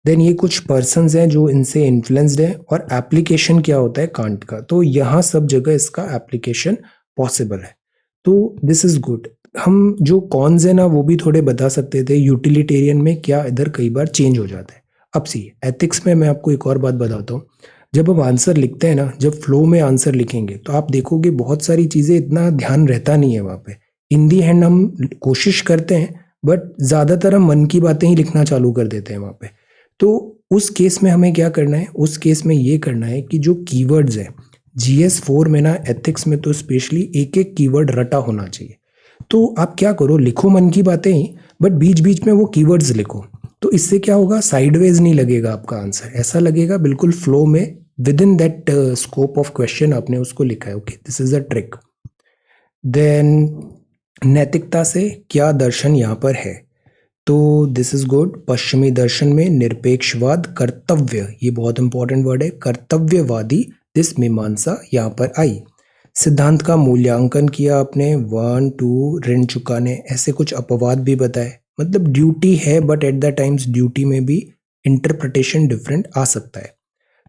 Then ये कुछ persons हैं जो इनसे influenced हैं, और एप्लीकेशन क्या होता है कांट का, तो यहाँ सब जगह इसका एप्लीकेशन पॉसिबल है, तो दिस इज गुड। हम जो कॉन्स है ना वो भी थोड़े बता सकते थे, यूटिलिटेरियन में क्या इधर कई बार चेंज हो जाता है। अब सी, एथिक्स में मैं आपको एक और बात बताता हूँ, जब हम आंसर लिखते हैं ना, जब फ्लो में आंसर लिखेंगे तो आप देखोगे बहुत सारी चीज़ें इतना ध्यान रहता नहीं है वहाँ पे। इन दी हैंड हम कोशिश करते हैं, बट ज़्यादातर हम मन की बातें ही लिखना चालू कर देते हैं वहाँ पे। तो उस केस में हमें क्या करना है? उस केस में ये करना है कि जो कीवर्ड्स हैं, GS4 में ना, एथिक्स में तो स्पेशली एक एक कीवर्ड रटा होना चाहिए। तो आप क्या करो, लिखो मन की बातें ही, बट बीच बीच में वो कीवर्ड्स लिखो। तो इससे क्या होगा, साइडवेज नहीं लगेगा आपका आंसर, ऐसा लगेगा बिल्कुल फ्लो में, within that scope of question आपने उसको लिखा है। Okay, this is a trick. Then नैतिकता से क्या दर्शन यहाँ पर है? तो दिस इज गुड। पश्चिमी दर्शन में निरपेक्षवाद, कर्तव्य, ये बहुत इंपॉर्टेंट वर्ड है, कर्तव्यवादी दिस मीमांसा यहाँ पर आई। सिद्धांत का मूल्यांकन किया आपने, 1 2, ऋण चुकाने, ऐसे कुछ अपवाद भी बताए। मतलब ड्यूटी है, but at the times duty में भी इंटरप्रिटेशन डिफरेंट आ सकता है।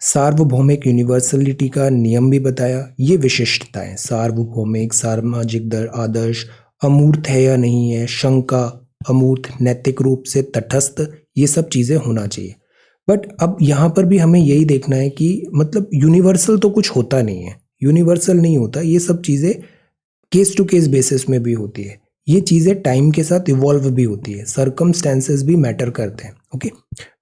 सार्वभौमिक यूनिवर्सलिटी का नियम भी बताया, ये विशिष्टताएं, सार्वभौमिक, सामाजिक आदर्श, अमूर्त है या नहीं है, शंका, अमूर्त, नैतिक रूप से तटस्थ, ये सब चीज़ें होना चाहिए। बट अब यहाँ पर भी हमें यही देखना है कि मतलब यूनिवर्सल तो कुछ होता नहीं है, यूनिवर्सल नहीं होता, ये सब चीज़ें केस टू केस बेसिस में भी होती है, ये चीज़ें टाइम के साथ इवॉल्व भी होती है, सर्कमस्टेंसेस भी मैटर करते हैं। ओके,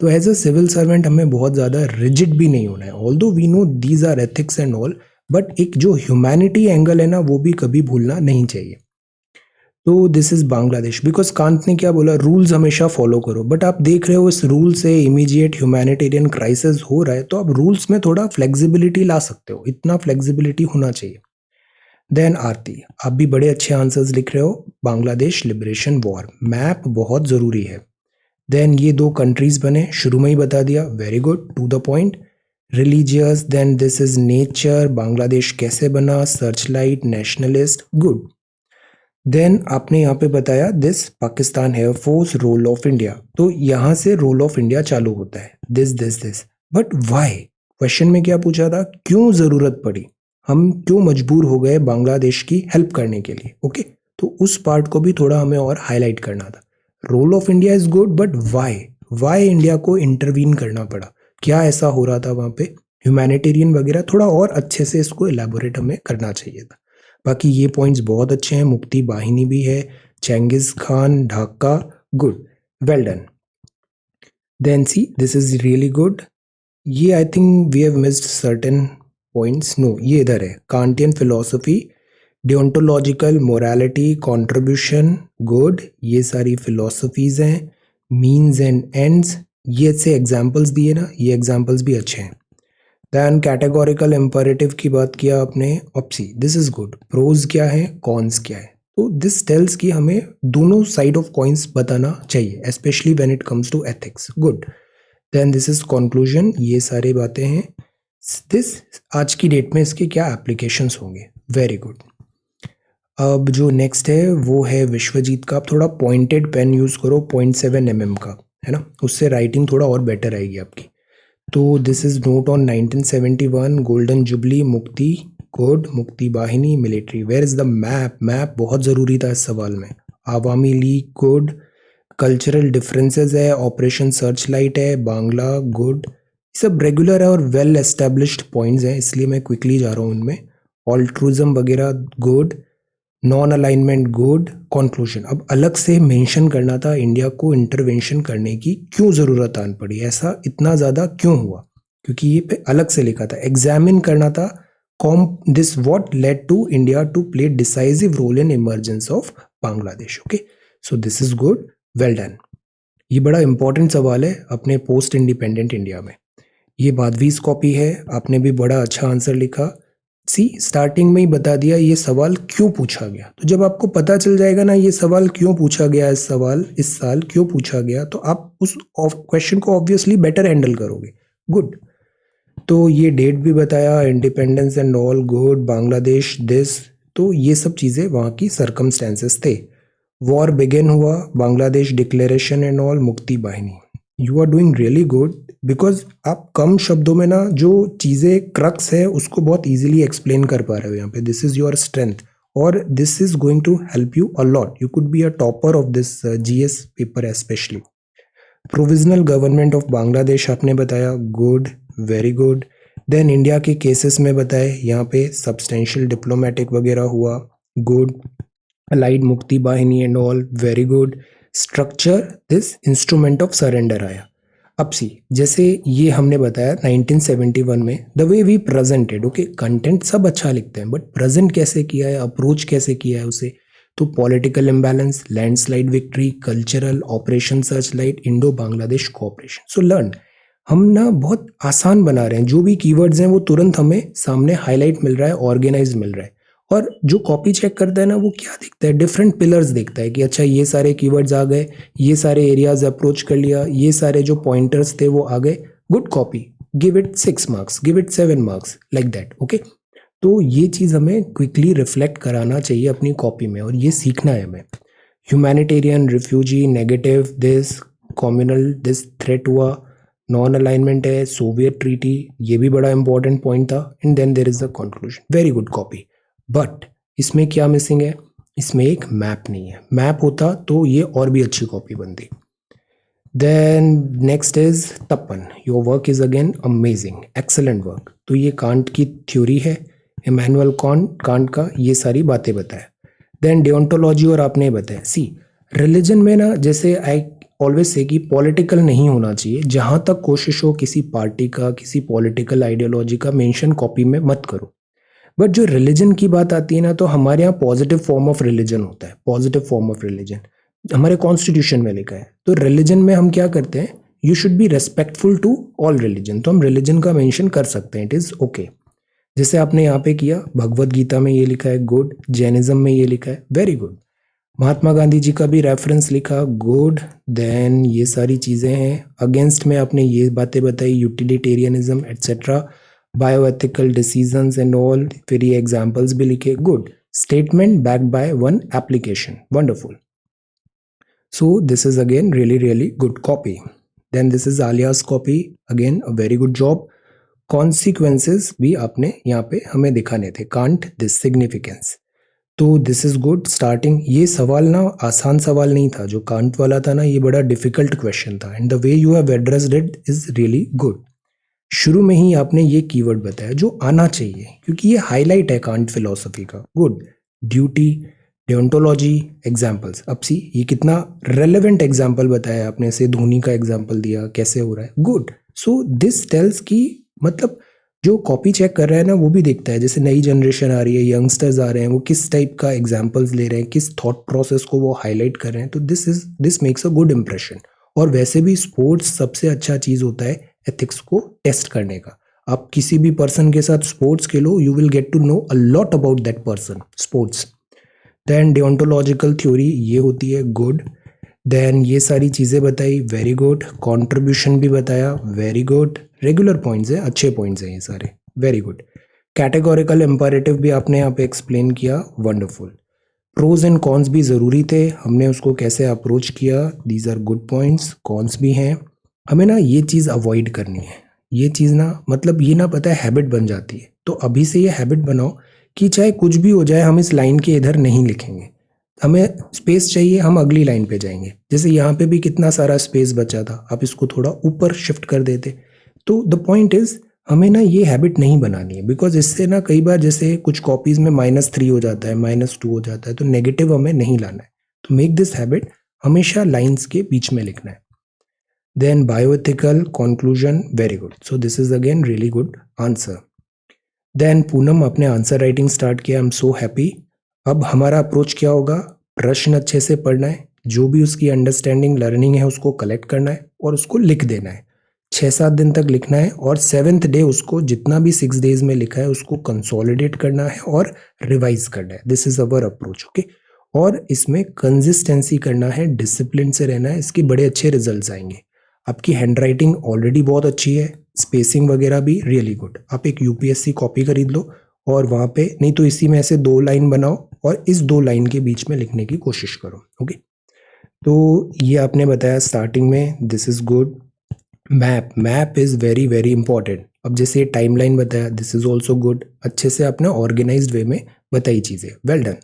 तो एज अ सिविल सर्वेंट हमें बहुत ज़्यादा रिजिड भी नहीं होना है, although we know these are ethics and all, but एक जो ह्यूमैनिटी एंगल है ना वो भी कभी भूलना नहीं चाहिए। तो this is Bangladesh, because Kant ने क्या बोला, रूल्स हमेशा फॉलो करो, बट आप देख रहे हो इस रूल से इमीडिएट ह्यूमैनिटेरियन क्राइसिस हो रहा है, तो आप रूल्स में थोड़ा फ्लेक्सिबिलिटी ला सकते हो, इतना फ्लेक्सिबिलिटी होना चाहिए। देन आरती, आप भी बड़े अच्छे आंसर्स लिख रहे हो, बांग्लादेश लिबरेशन वॉर, मैप बहुत ज़रूरी है। देन ये 2 कंट्रीज बने, शुरू में ही बता दिया, very good, to the point. Religious, then this is nature, Bangladesh कैसे बना, सर्चलाइट, नेशनलिस्ट, गुड। देन आपने यहाँ पे बताया this Pakistan air force, role of India, तो यहाँ से रोल ऑफ इंडिया चालू होता है, दिस, बट वाई, क्वेश्चन में क्या पूछा था, क्यों जरूरत पड़ी, हम क्यों मजबूर हो गए बांग्लादेश की हेल्प करने के लिए। ओके, तो उस पार्ट को भी थोड़ा हमें और हाईलाइट करना था। Role of India is good, but why, why India को इंटरवीन करना पड़ा, क्या ऐसा हो रहा था वहाँ पे, ह्यूमैनिटेरियन वगैरह थोड़ा और अच्छे से इसको एलैबोरेट हमें करना चाहिए था। बाकी ये पॉइंट्स बहुत अच्छे हैं, मुक्ति वाहिनी भी है, Genghis Khan, Dhaka, good, well done. Then see this is really good. ये I think we have missed certain points, no ये इधर है, Kantian philosophy, deontological morality, contribution, good, ये सारी फिलोसफीज हैं, मीन्स एंड एंड्स, ये से एग्जांपल्स दिए ना, ये एग्जांपल्स भी अच्छे हैं। देन कैटेगोरिकल इंपरेटिव की बात किया आपने, ऑप्सी, दिस इज गुड, प्रोज क्या है, कॉन्स क्या है, तो दिस टेल्स कि हमें दोनों साइड ऑफ कॉइन्स बताना चाहिए, specially when it comes to ethics, good. Then this is conclusion, ये सारी बातें हैं, दिस आज की डेट में इसके क्या एप्लीकेशंस होंगे, वेरी गुड। अब जो नेक्स्ट है वो है विश्वजीत का, आप थोड़ा पॉइंटेड पेन यूज करो, 0.7 mm का, है ना, उससे राइटिंग थोड़ा और बेटर आएगी आपकी। तो this is note on 1971 golden jubilee, Mukti, good, Mukti Vahini, military, where is the map, map बहुत जरूरी था इस सवाल में, Awami League, good, cultural differences है, ऑपरेशन सर्च लाइट है, बांग्ला, गुड, सब रेगुलर है और वेल एस्टेब्लिश्ड पॉइंट्स हैं, इसलिए मैं क्विकली जा रहा हूँ उनमें, ऑल्ट्रुइज्म वगैरह good, non alignment good, conclusion. अब अलग से मेंशन करना था इंडिया को इंटरवेंशन करने की क्यों जरूरत आन पड़ी, ऐसा इतना ज्यादा क्यों हुआ, क्योंकि ये पे अलग से लिखा था, एग्जामिन करना था, this what led to India to play decisive role in emergence of Bangladesh, okay, so this is good, well done. ये बड़ा इंपॉर्टेंट सवाल है अपने पोस्ट इंडिपेंडेंट इंडिया में, ये बादवीज कॉपी है, आपने भी बड़ा अच्छा आंसर लिखा, सी स्टार्टिंग में ही बता दिया ये सवाल क्यों पूछा गया, तो जब आपको पता चल जाएगा ना ये सवाल क्यों पूछा गया, इस सवाल इस साल क्यों पूछा गया, तो आप उस क्वेश्चन को ऑब्वियसली बेटर हैंडल करोगे, गुड। तो ये डेट भी बताया, independence and all, good, Bangladesh this, तो ये सब चीज़ें वहाँ की सर्कमस्टेंसेस थे, वॉर बिगिन हुआ, Bangladesh declaration and all, Mukti Vahini, you are doing really good, because आप कम शब्दों में ना जो चीज़ें क्रक्स है उसको बहुत इजीली एक्सप्लेन कर पा रहे हो यहाँ पे, दिस इज योर स्ट्रेंथ और this is going to help you a lot, you could be a topper of this GS paper specially. Provisional government of Bangladesh आपने बताया, good, very good. Then India के केसेस में बताए, यहाँ पे substantial diplomatic वगैरह हुआ, good, allied Mukti Vahini and all, very good. Structure this instrument of surrender आया। अब सी जैसे ये हमने बताया 1971 में the way we presented, okay, content सब अच्छा लिखते हैं बट प्रेजेंट कैसे किया है, अप्रोच कैसे किया है उसे, तो political imbalance, landslide victory, cultural, operation search light, Indo Bangladesh cooperation, so learn, हम ना बहुत आसान बना रहे हैं, जो भी कीवर्ड्स हैं वो तुरंत हमें सामने हाईलाइट मिल रहा है, ऑर्गेनाइज मिल रहा है, और जो कॉपी चेक करता है ना वो क्या देखता है, डिफरेंट पिलर्स देखता है कि अच्छा ये सारे कीवर्ड्स आ गए, ये सारे एरियाज अप्रोच कर लिया, ये सारे जो पॉइंटर्स थे वो आ गए, good copy, give it 6 marks, give it 7 marks, like that, okay. तो ये चीज़ हमें क्विकली रिफ्लेक्ट कराना चाहिए अपनी कॉपी में और ये सीखना है हमें। Humanitarian, refugee, negative this, communal this threat हुआ, नॉन अलाइनमेंट है, सोवियत ट्रीटी, ये भी बड़ा इंपॉर्टेंट पॉइंट था, and then there is the conclusion, very good copy. But इसमें क्या मिसिंग है, इसमें एक मैप नहीं है, मैप होता तो ये और भी अच्छी कॉपी बनती। Then next is Tapan, your work is again amazing, excellent work. तो ये कांट की थ्योरी है, इमैनुअल कांट का ये सारी बातें बताया। देन डियोंटोलॉजी और आपने बताया, सी रिलीजन में ना जैसे आई ऑलवेज से कि पॉलिटिकल नहीं होना चाहिए, जहां तक कोशिश हो किसी पार्टी का, किसी पॉलिटिकल आइडियोलॉजी का मेंशन कॉपी में मत करो। बट जो रिलीजन की बात आती है ना, तो हमारे यहाँ पॉजिटिव फॉर्म ऑफ रिलीजन होता है, पॉजिटिव फॉर्म ऑफ रिलीजन हमारे कॉन्स्टिट्यूशन में लिखा है। तो रिलीजन में हम क्या करते हैं, you should be respectful to all religion, तो हम रिलीजन का मेंशन कर सकते हैं, इट इज ओके। जैसे आपने यहाँ पे किया, भगवत गीता में ये लिखा है, गुड, जैनिज्म में ये लिखा है, वेरी गुड। महात्मा गांधी जी का भी रेफरेंस लिखा, गुड। देन ये सारी चीजें हैं, अगेंस्ट में आपने ये बातें बताई, utilitarianism etcetera, bioethical decisions and all, फिर ये एग्जांपल्स भी लिखे, good. Statement backed by one application, wonderful. So this is again really really good copy. Then this is Aliya's copy, again a very good job. Consequences भी आपने यहाँ पे हमें दिखाने थे, कांट दिस सिग्निफिकेंस। तो दिस इज गुड स्टार्टिंग। ये सवाल ना आसान सवाल नहीं था, जो कांट वाला था ना ये बड़ा डिफिकल्ट क्वेश्चन था, and the way you have addressed it is really good. शुरू में ही आपने ये कीवर्ड बताया जो आना चाहिए, क्योंकि ये हाईलाइट है कांट फिलोसफी का। गुड। Duty, deontology, examples. अब सी ये कितना रेलेवेंट एग्जाम्पल बताया आपने, से धोनी का एग्जाम्पल दिया, कैसे हो रहा है। गुड। सो दिस टेल्स की मतलब जो कॉपी चेक कर रहा है ना वो भी देखता है, जैसे नई जनरेशन आ रही है, यंगस्टर्स आ रहे हैं, वो किस टाइप का एग्जाम्पल्स ले रहे हैं, किस थॉट प्रोसेस को वो हाईलाइट कर रहे हैं, तो this makes a good impression. और वैसे भी स्पोर्ट्स सबसे अच्छा चीज होता है एथिक्स को टेस्ट करने का। आप किसी भी पर्सन के साथ स्पोर्ट्स खेलो, you will get to know a lot about that person. Sports. Then deontological theory ये होती है। गुड। देन ये सारी चीज़ें बताई, वेरी गुड। कंट्रीब्यूशन भी बताया, वेरी गुड। रेगुलर पॉइंट्स है, अच्छे पॉइंट्स हैं ये सारे, वेरी गुड। कैटेगोरिकल इंपैरेटिव भी आपने यहाँ पे एक्सप्लेन किया, वंडरफुल। प्रोज एंड कॉन्स भी ज़रूरी थे, हमने उसको कैसे अप्रोच किया, these are good points. Cons भी हैं। हमें ना ये चीज़ अवॉइड करनी है, ये चीज़ ना मतलब ये ना पता है हैबिट बन जाती है, तो अभी से ये हैबिट बनाओ कि चाहे कुछ भी हो जाए हम इस लाइन के इधर नहीं लिखेंगे, हमें स्पेस चाहिए, हम अगली लाइन पे जाएंगे। जैसे यहाँ पे भी कितना सारा स्पेस बचा था, आप इसको थोड़ा ऊपर शिफ्ट कर देते। तो द पॉइंट इज हमें ना ये हैबिट नहीं बनानी है, बिकॉज इससे ना कई बार जैसे कुछ कॉपीज में -3 हो जाता है, -2 हो जाता है, तो नेगेटिव हमें नहीं लाना है। तो मेक दिस हैबिट, हमेशा लाइंस के बीच में लिखना है। Then bioethical conclusion, very good. So this is again really good answer. Then Poonam आपने आंसर राइटिंग स्टार्ट किया, आई एम सो हैप्पी। अब हमारा अप्रोच क्या होगा, प्रश्न अच्छे से पढ़ना है, जो भी उसकी अंडरस्टैंडिंग लर्निंग है उसको कलेक्ट करना है और उसको लिख देना है। 6-7 दिन तक लिखना है, और 7th डे उसको जितना भी 6 days में लिखा है उसको कंसोलिडेट करना है और रिवाइज करना है। This is our approach, okay. और इसमें कंसिस्टेंसी करना है, डिसिप्लिन से रहना है, इसके बड़े अच्छे रिजल्ट्स आएंगे। आपकी हैंडराइटिंग ऑलरेडी बहुत अच्छी है, स्पेसिंग वगैरह भी रियली गुड। आप एक यूपीएससी कॉपी खरीद लो और वहाँ पे, नहीं तो इसी में ऐसे 2 लाइन बनाओ और इस 2 लाइन के बीच में लिखने की कोशिश करो, ओके। तो ये आपने बताया स्टार्टिंग में, this is good. Map is very very important. अब जैसे ये टाइमलाइन बताया, दिस इज ऑल्सो गुड, अच्छे से आपने ऑर्गेनाइज्ड वे में बताई चीज़ें, well done.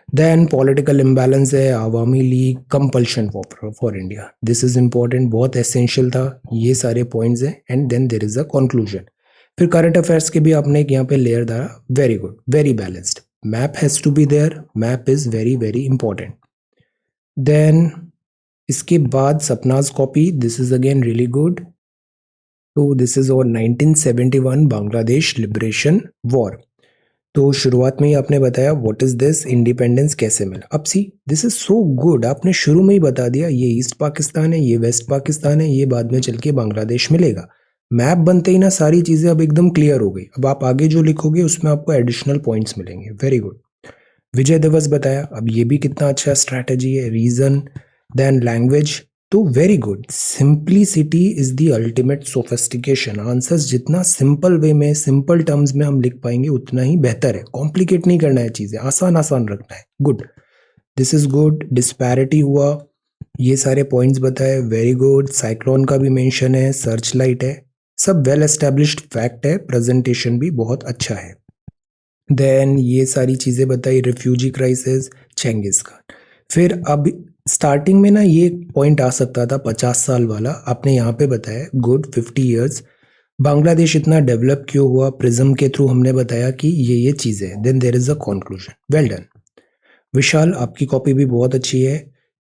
Then political imbalance है, Awami League, compulsion for India, this is important, बहुत एसेंशियल था, ये सारे पॉइंट्स हैं। And then there is a conclusion. फिर करंट अफेयर्स के भी आपने एक यहाँ पे लेयर डाला, very good, very balanced. Map has to be there, map is very very important. Then इसके बाद Sapna's copy, this is again really good. तो दिस इज और 1971 बांग्लादेश लिबरेशन वॉर। तो शुरुआत में ही आपने बताया व्हाट इज दिस, इंडिपेंडेंस कैसे मिला। अब सी दिस इज सो गुड, आपने शुरू में ही बता दिया ये ईस्ट पाकिस्तान है, ये वेस्ट पाकिस्तान है, ये बाद में चल के बांग्लादेश मिलेगा। मैप बनते ही ना सारी चीजें अब एकदम क्लियर हो गई। अब आप आगे जो लिखोगे उसमें आपको एडिशनल पॉइंट्स मिलेंगे, वेरी गुड। विजय दिवस बताया, अब ये भी कितना अच्छा स्ट्रैटेजी है। रीजन, देन लैंग्वेज, तो very good. Simplicity is the ultimate sophistication. Answers जितना सिंपल वे में, सिंपल टर्म्स में हम लिख पाएंगे उतना ही बेहतर है। कॉम्प्लिकेट नहीं करना है चीजें, आसान आसान रखना है, good. This is good. Disparity हुआ, ये सारे पॉइंट्स बताए, वेरी गुड। साइक्लोन का भी मेंशन है, सर्च लाइट है, सब वेल एस्टेब्लिश्ड फैक्ट है। प्रेजेंटेशन भी बहुत अच्छा है। देन ये सारी चीज़ें बताई, रिफ्यूजी क्राइसिस, चेंगिस खान। फिर अब स्टार्टिंग में ना ये पॉइंट आ सकता था 50 साल वाला, आपने यहाँ पे बताया गुड 50 ईयर्स। बांग्लादेश इतना डेवलप क्यों हुआ, प्रिज्म के थ्रू हमने बताया कि ये चीज़ें। Then there is a conclusion, well done. Vishal आपकी कॉपी भी बहुत अच्छी है।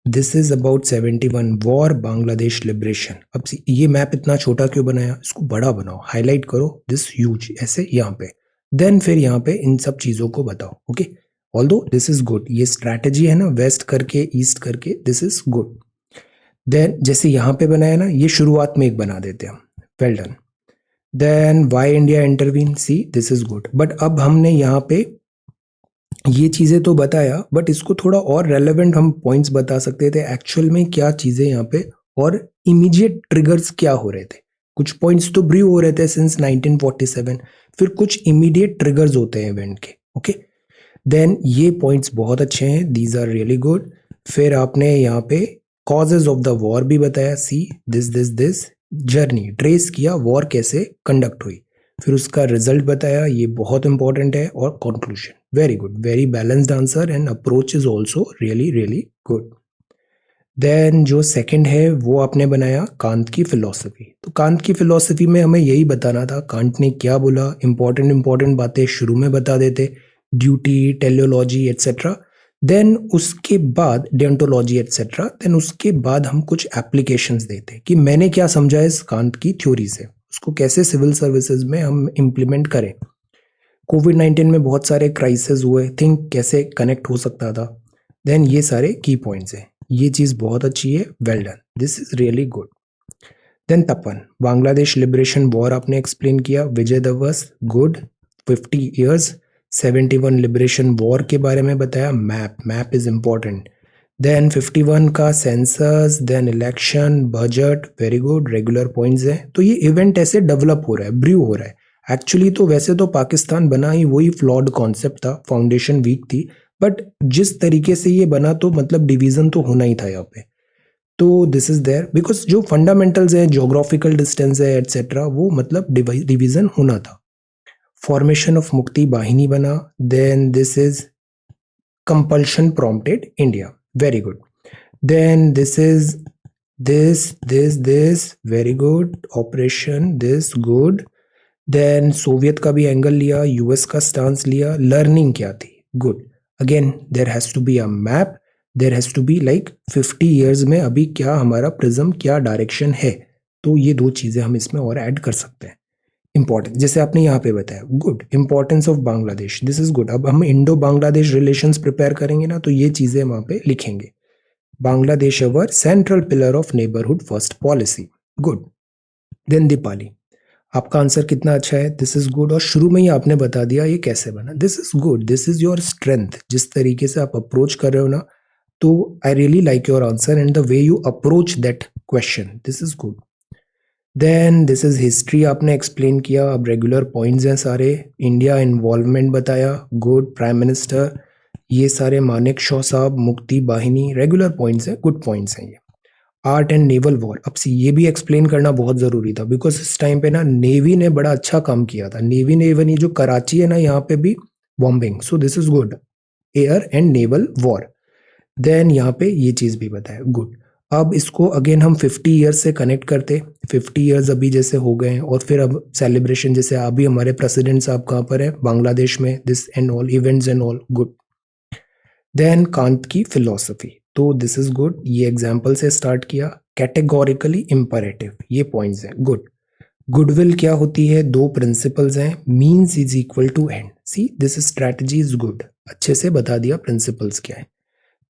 This is about 71 war Bangladesh liberation. अब ये मैप इतना छोटा क्यों बनाया, इसको बड़ा बनाओ, हाईलाइट करो दिस ह्यूज, ऐसे यहाँ पे। देन फिर यहाँ पे इन सब चीजों को बताओ, okay. Although this is good, ये स्ट्रैटेजी है ना, वेस्ट करके ईस्ट करके, दिस इज गुड। देन जैसे यहाँ पे बनाया ना, ये शुरुआत में एक बना देते हैं हम, well done. Then why India intervene, see this is good. But अब हमने यहाँ पे ये चीजें तो बताया, बट इसको थोड़ा और रेलेवेंट हम पॉइंट्स बता सकते थे, एक्चुअल में क्या चीजें यहाँ पे, और इमीडिएट ट्रिगर्स क्या हो रहे थे। कुछ पॉइंट्स तो ब्रीव हो रहे थे सिंस 1947, फिर कुछ इमीडिएट ट्रिगर्स होते हैं इवेंट के, ओके। देन ये पॉइंट्स बहुत अच्छे हैं, दीज आर रियली गुड। फिर आपने यहाँ पे कॉजेज ऑफ द वॉर भी बताया, सी दिस जर्नी ट्रेस किया, वॉर कैसे कंडक्ट हुई। फिर उसका रिजल्ट बताया, ये बहुत इंपॉर्टेंट है, और conclusion. Very good, very balanced answer and approach is also really really good. Then जो सेकंड है वो आपने बनाया कांत की फिलॉसफी। तो कांत की फिलॉसफी में हमें यही बताना था कांट ने क्या बोला, इंपॉर्टेंट बातें शुरू में बता देते, ड्यूटी, टेलियोलॉजी एट्सेट्रा। देन उसके बाद डेंटोलॉजी एट्सेट्रा। देन उसके बाद हम कुछ एप्लीकेशंस देते कि मैंने क्या समझा इस कांट की थ्योरी से, उसको कैसे सिविल सर्विसेज में हम इम्प्लीमेंट करें। कोविड-19 में बहुत सारे क्राइसिस हुए, थिंक कैसे कनेक्ट हो सकता था। देन ये सारे की पॉइंट्स हैं, ये चीज़ बहुत अच्छी है, well done, this is really good. Then Tapan, Bangladesh liberation war आपने एक्सप्लेन किया, विजय दिवस गुड, 50 ईयर्स, 71 लिबरेशन वॉर के बारे में बताया, मैप इज इम्पॉर्टेंट। देन 51 का census, then election, budget, very good, regular points हैं। तो ये इवेंट ऐसे डेवलप हो रहा है, ब्रू हो रहा है। एक्चुअली तो वैसे तो पाकिस्तान बना ही वही फ्लॉड कॉन्सेप्ट था, फाउंडेशन वीक थी, बट जिस तरीके से ये बना तो मतलब डिवीजन तो होना ही था यहाँ पे। तो दिस इज देयर बिकॉज जो फंडामेंटल्स है, ज्योग्राफिकल डिस्टेंस है एटसेट्रा, वो मतलब डिवीजन होना था। फॉर्मेशन ऑफ मुक्ति बाहिनी बना, then this is compulsion prompted India, very good. Then this is this very good, operation this good. Then Soviet का भी एंगल लिया, यूएस का स्टांस लिया, लर्निंग क्या थी, good. Again there has to be a map, there has to be like 50 years में अभी क्या हमारा प्रिज्म, क्या डायरेक्शन है। तो ये दो चीजें हम इसमें और ऐड कर सकते हैं। इंपॉर्टेंट जैसे आपने यहाँ पे बताया, good, importance of Bangladesh, this is good. अब हम इंडो बांग्लादेश रिलेशंस प्रिपेयर करेंगे ना, तो ये चीजें वहां पे लिखेंगे। Bangladesh our central pillar of neighbourhood first policy, good. Then Deepali, आपका आंसर कितना अच्छा है, दिस इज गुड। और शुरू में ही आपने बता दिया ये कैसे बना, this is good, this is your strength. जिस तरीके से आप अप्रोच कर रहे हो ना, तो I really like your answer and the way you approach that question, this is good. Then this is history आपने एक्सप्लेन किया, अब रेगुलर पॉइंट्स हैं सारे। इंडिया इन्वॉल्वमेंट बताया, गुड। प्राइम मिनिस्टर, ये सारे मानेक शॉ साहब, मुक्ति बाहिनी, रेगुलर पॉइंट्स हैं, गुड पॉइंट्स हैं ये। आर्ट एंड नेवल वॉर, अब से ये भी एक्सप्लेन करना बहुत जरूरी था बिकॉज इस टाइम पे ना नेवी ने बड़ा अच्छा काम किया था। नेवी ने इवन ये जो कराची है ना, यहाँ पे भी bombing, so this is good. Air and naval war, then यहाँ पे ये चीज भी बताया, गुड। अब इसको अगेन हम 50 ईयर्स से कनेक्ट करते, 50 ईयर्स अभी जैसे हो गए हैं, और फिर अब सेलिब्रेशन जैसे अभी हमारे प्रेसिडेंट साहब कहाँ पर है, बांग्लादेश में, this and all events and all, good. Then Kant की philosophy, so this is good, ये एग्जाम्पल से स्टार्ट किया। कैटेगोरिकली इंपरेटिव, ये पॉइंट्स हैं, गुड। गुडविल क्या होती है, दो प्रिंसिपल्स हैं, means is equal to end, see this strategy is good, अच्छे से बता दिया प्रिंसिपल्स क्या है।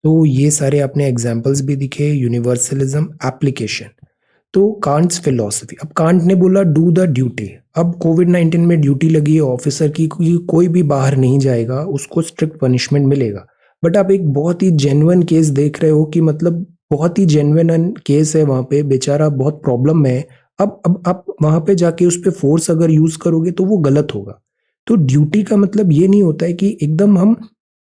तो ये सारे आपने एग्जाम्पल्स भी दिखे, यूनिवर्सलिज्म, एप्लीकेशन। तो कांट्स फिलॉसफी, अब कांट ने बोला डू द ड्यूटी। अब कोविड-19 में ड्यूटी लगी है ऑफिसर की, कोई भी बाहर नहीं जाएगा, उसको स्ट्रिक्ट पनिशमेंट मिलेगा। बट आप एक बहुत ही जेन्युइन केस देख रहे हो कि मतलब बहुत ही जेन्युइन केस है, वहां पे बेचारा बहुत प्रॉब्लम में है। अब आप वहां पे जाके उस पर फोर्स अगर यूज करोगे तो वो गलत होगा। तो ड्यूटी का मतलब ये नहीं होता है कि एकदम हम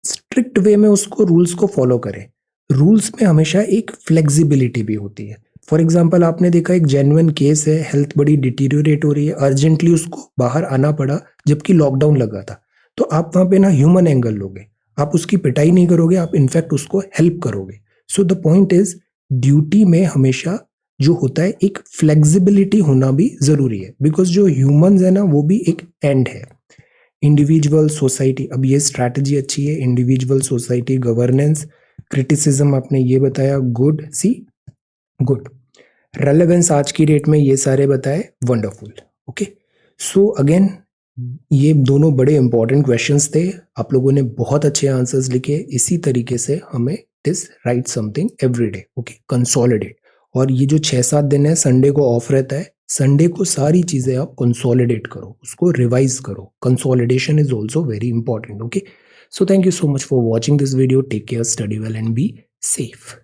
स्ट्रिक्ट वे में उसको रूल्स को फॉलो करें। रूल्स में हमेशा एक फ्लेक्सिबिलिटी भी होती है। फॉर एग्जाम्पल आपने देखा एक जेन्युइन केस है, हेल्थ बड़ी डिटीरियोरेट हो रही है, अर्जेंटली उसको बाहर आना पड़ा जबकि लॉकडाउन लगा था, तो आप वहां पे ना ह्यूमन एंगल लोगे, आप उसकी पिटाई नहीं करोगे, आप इनफैक्ट उसको हेल्प करोगे। So the point is, duty में हमेशा जो होता है एक फ्लेक्सिबिलिटी होना भी जरूरी है, बिकॉज जो ह्यूमंस है ना वो भी एक एंड है। इंडिविजुअल सोसाइटी, अब ये स्ट्रैटेजी अच्छी है, इंडिविजुअल सोसाइटी गवर्नेंस। क्रिटिसिज्म आपने ये बताया, गुड, सी गुड। रेलेवेंस आज की डेट में ये सारे बताए, वंडरफुल, ओके। सो अगेन ये दोनों बड़े इंपॉर्टेंट क्वेश्चंस थे, आप लोगों ने बहुत अच्छे आंसर्स लिखे। इसी तरीके से हमें this right something every day, okay, consolidate. और ये जो 6-7 दिन है, संडे को ऑफ रहता है, संडे को सारी चीजें आप कंसोलिडेट करो, उसको रिवाइज करो। Consolidation is also very important, okay. So thank you so much for watching this video, take care, study well and be safe.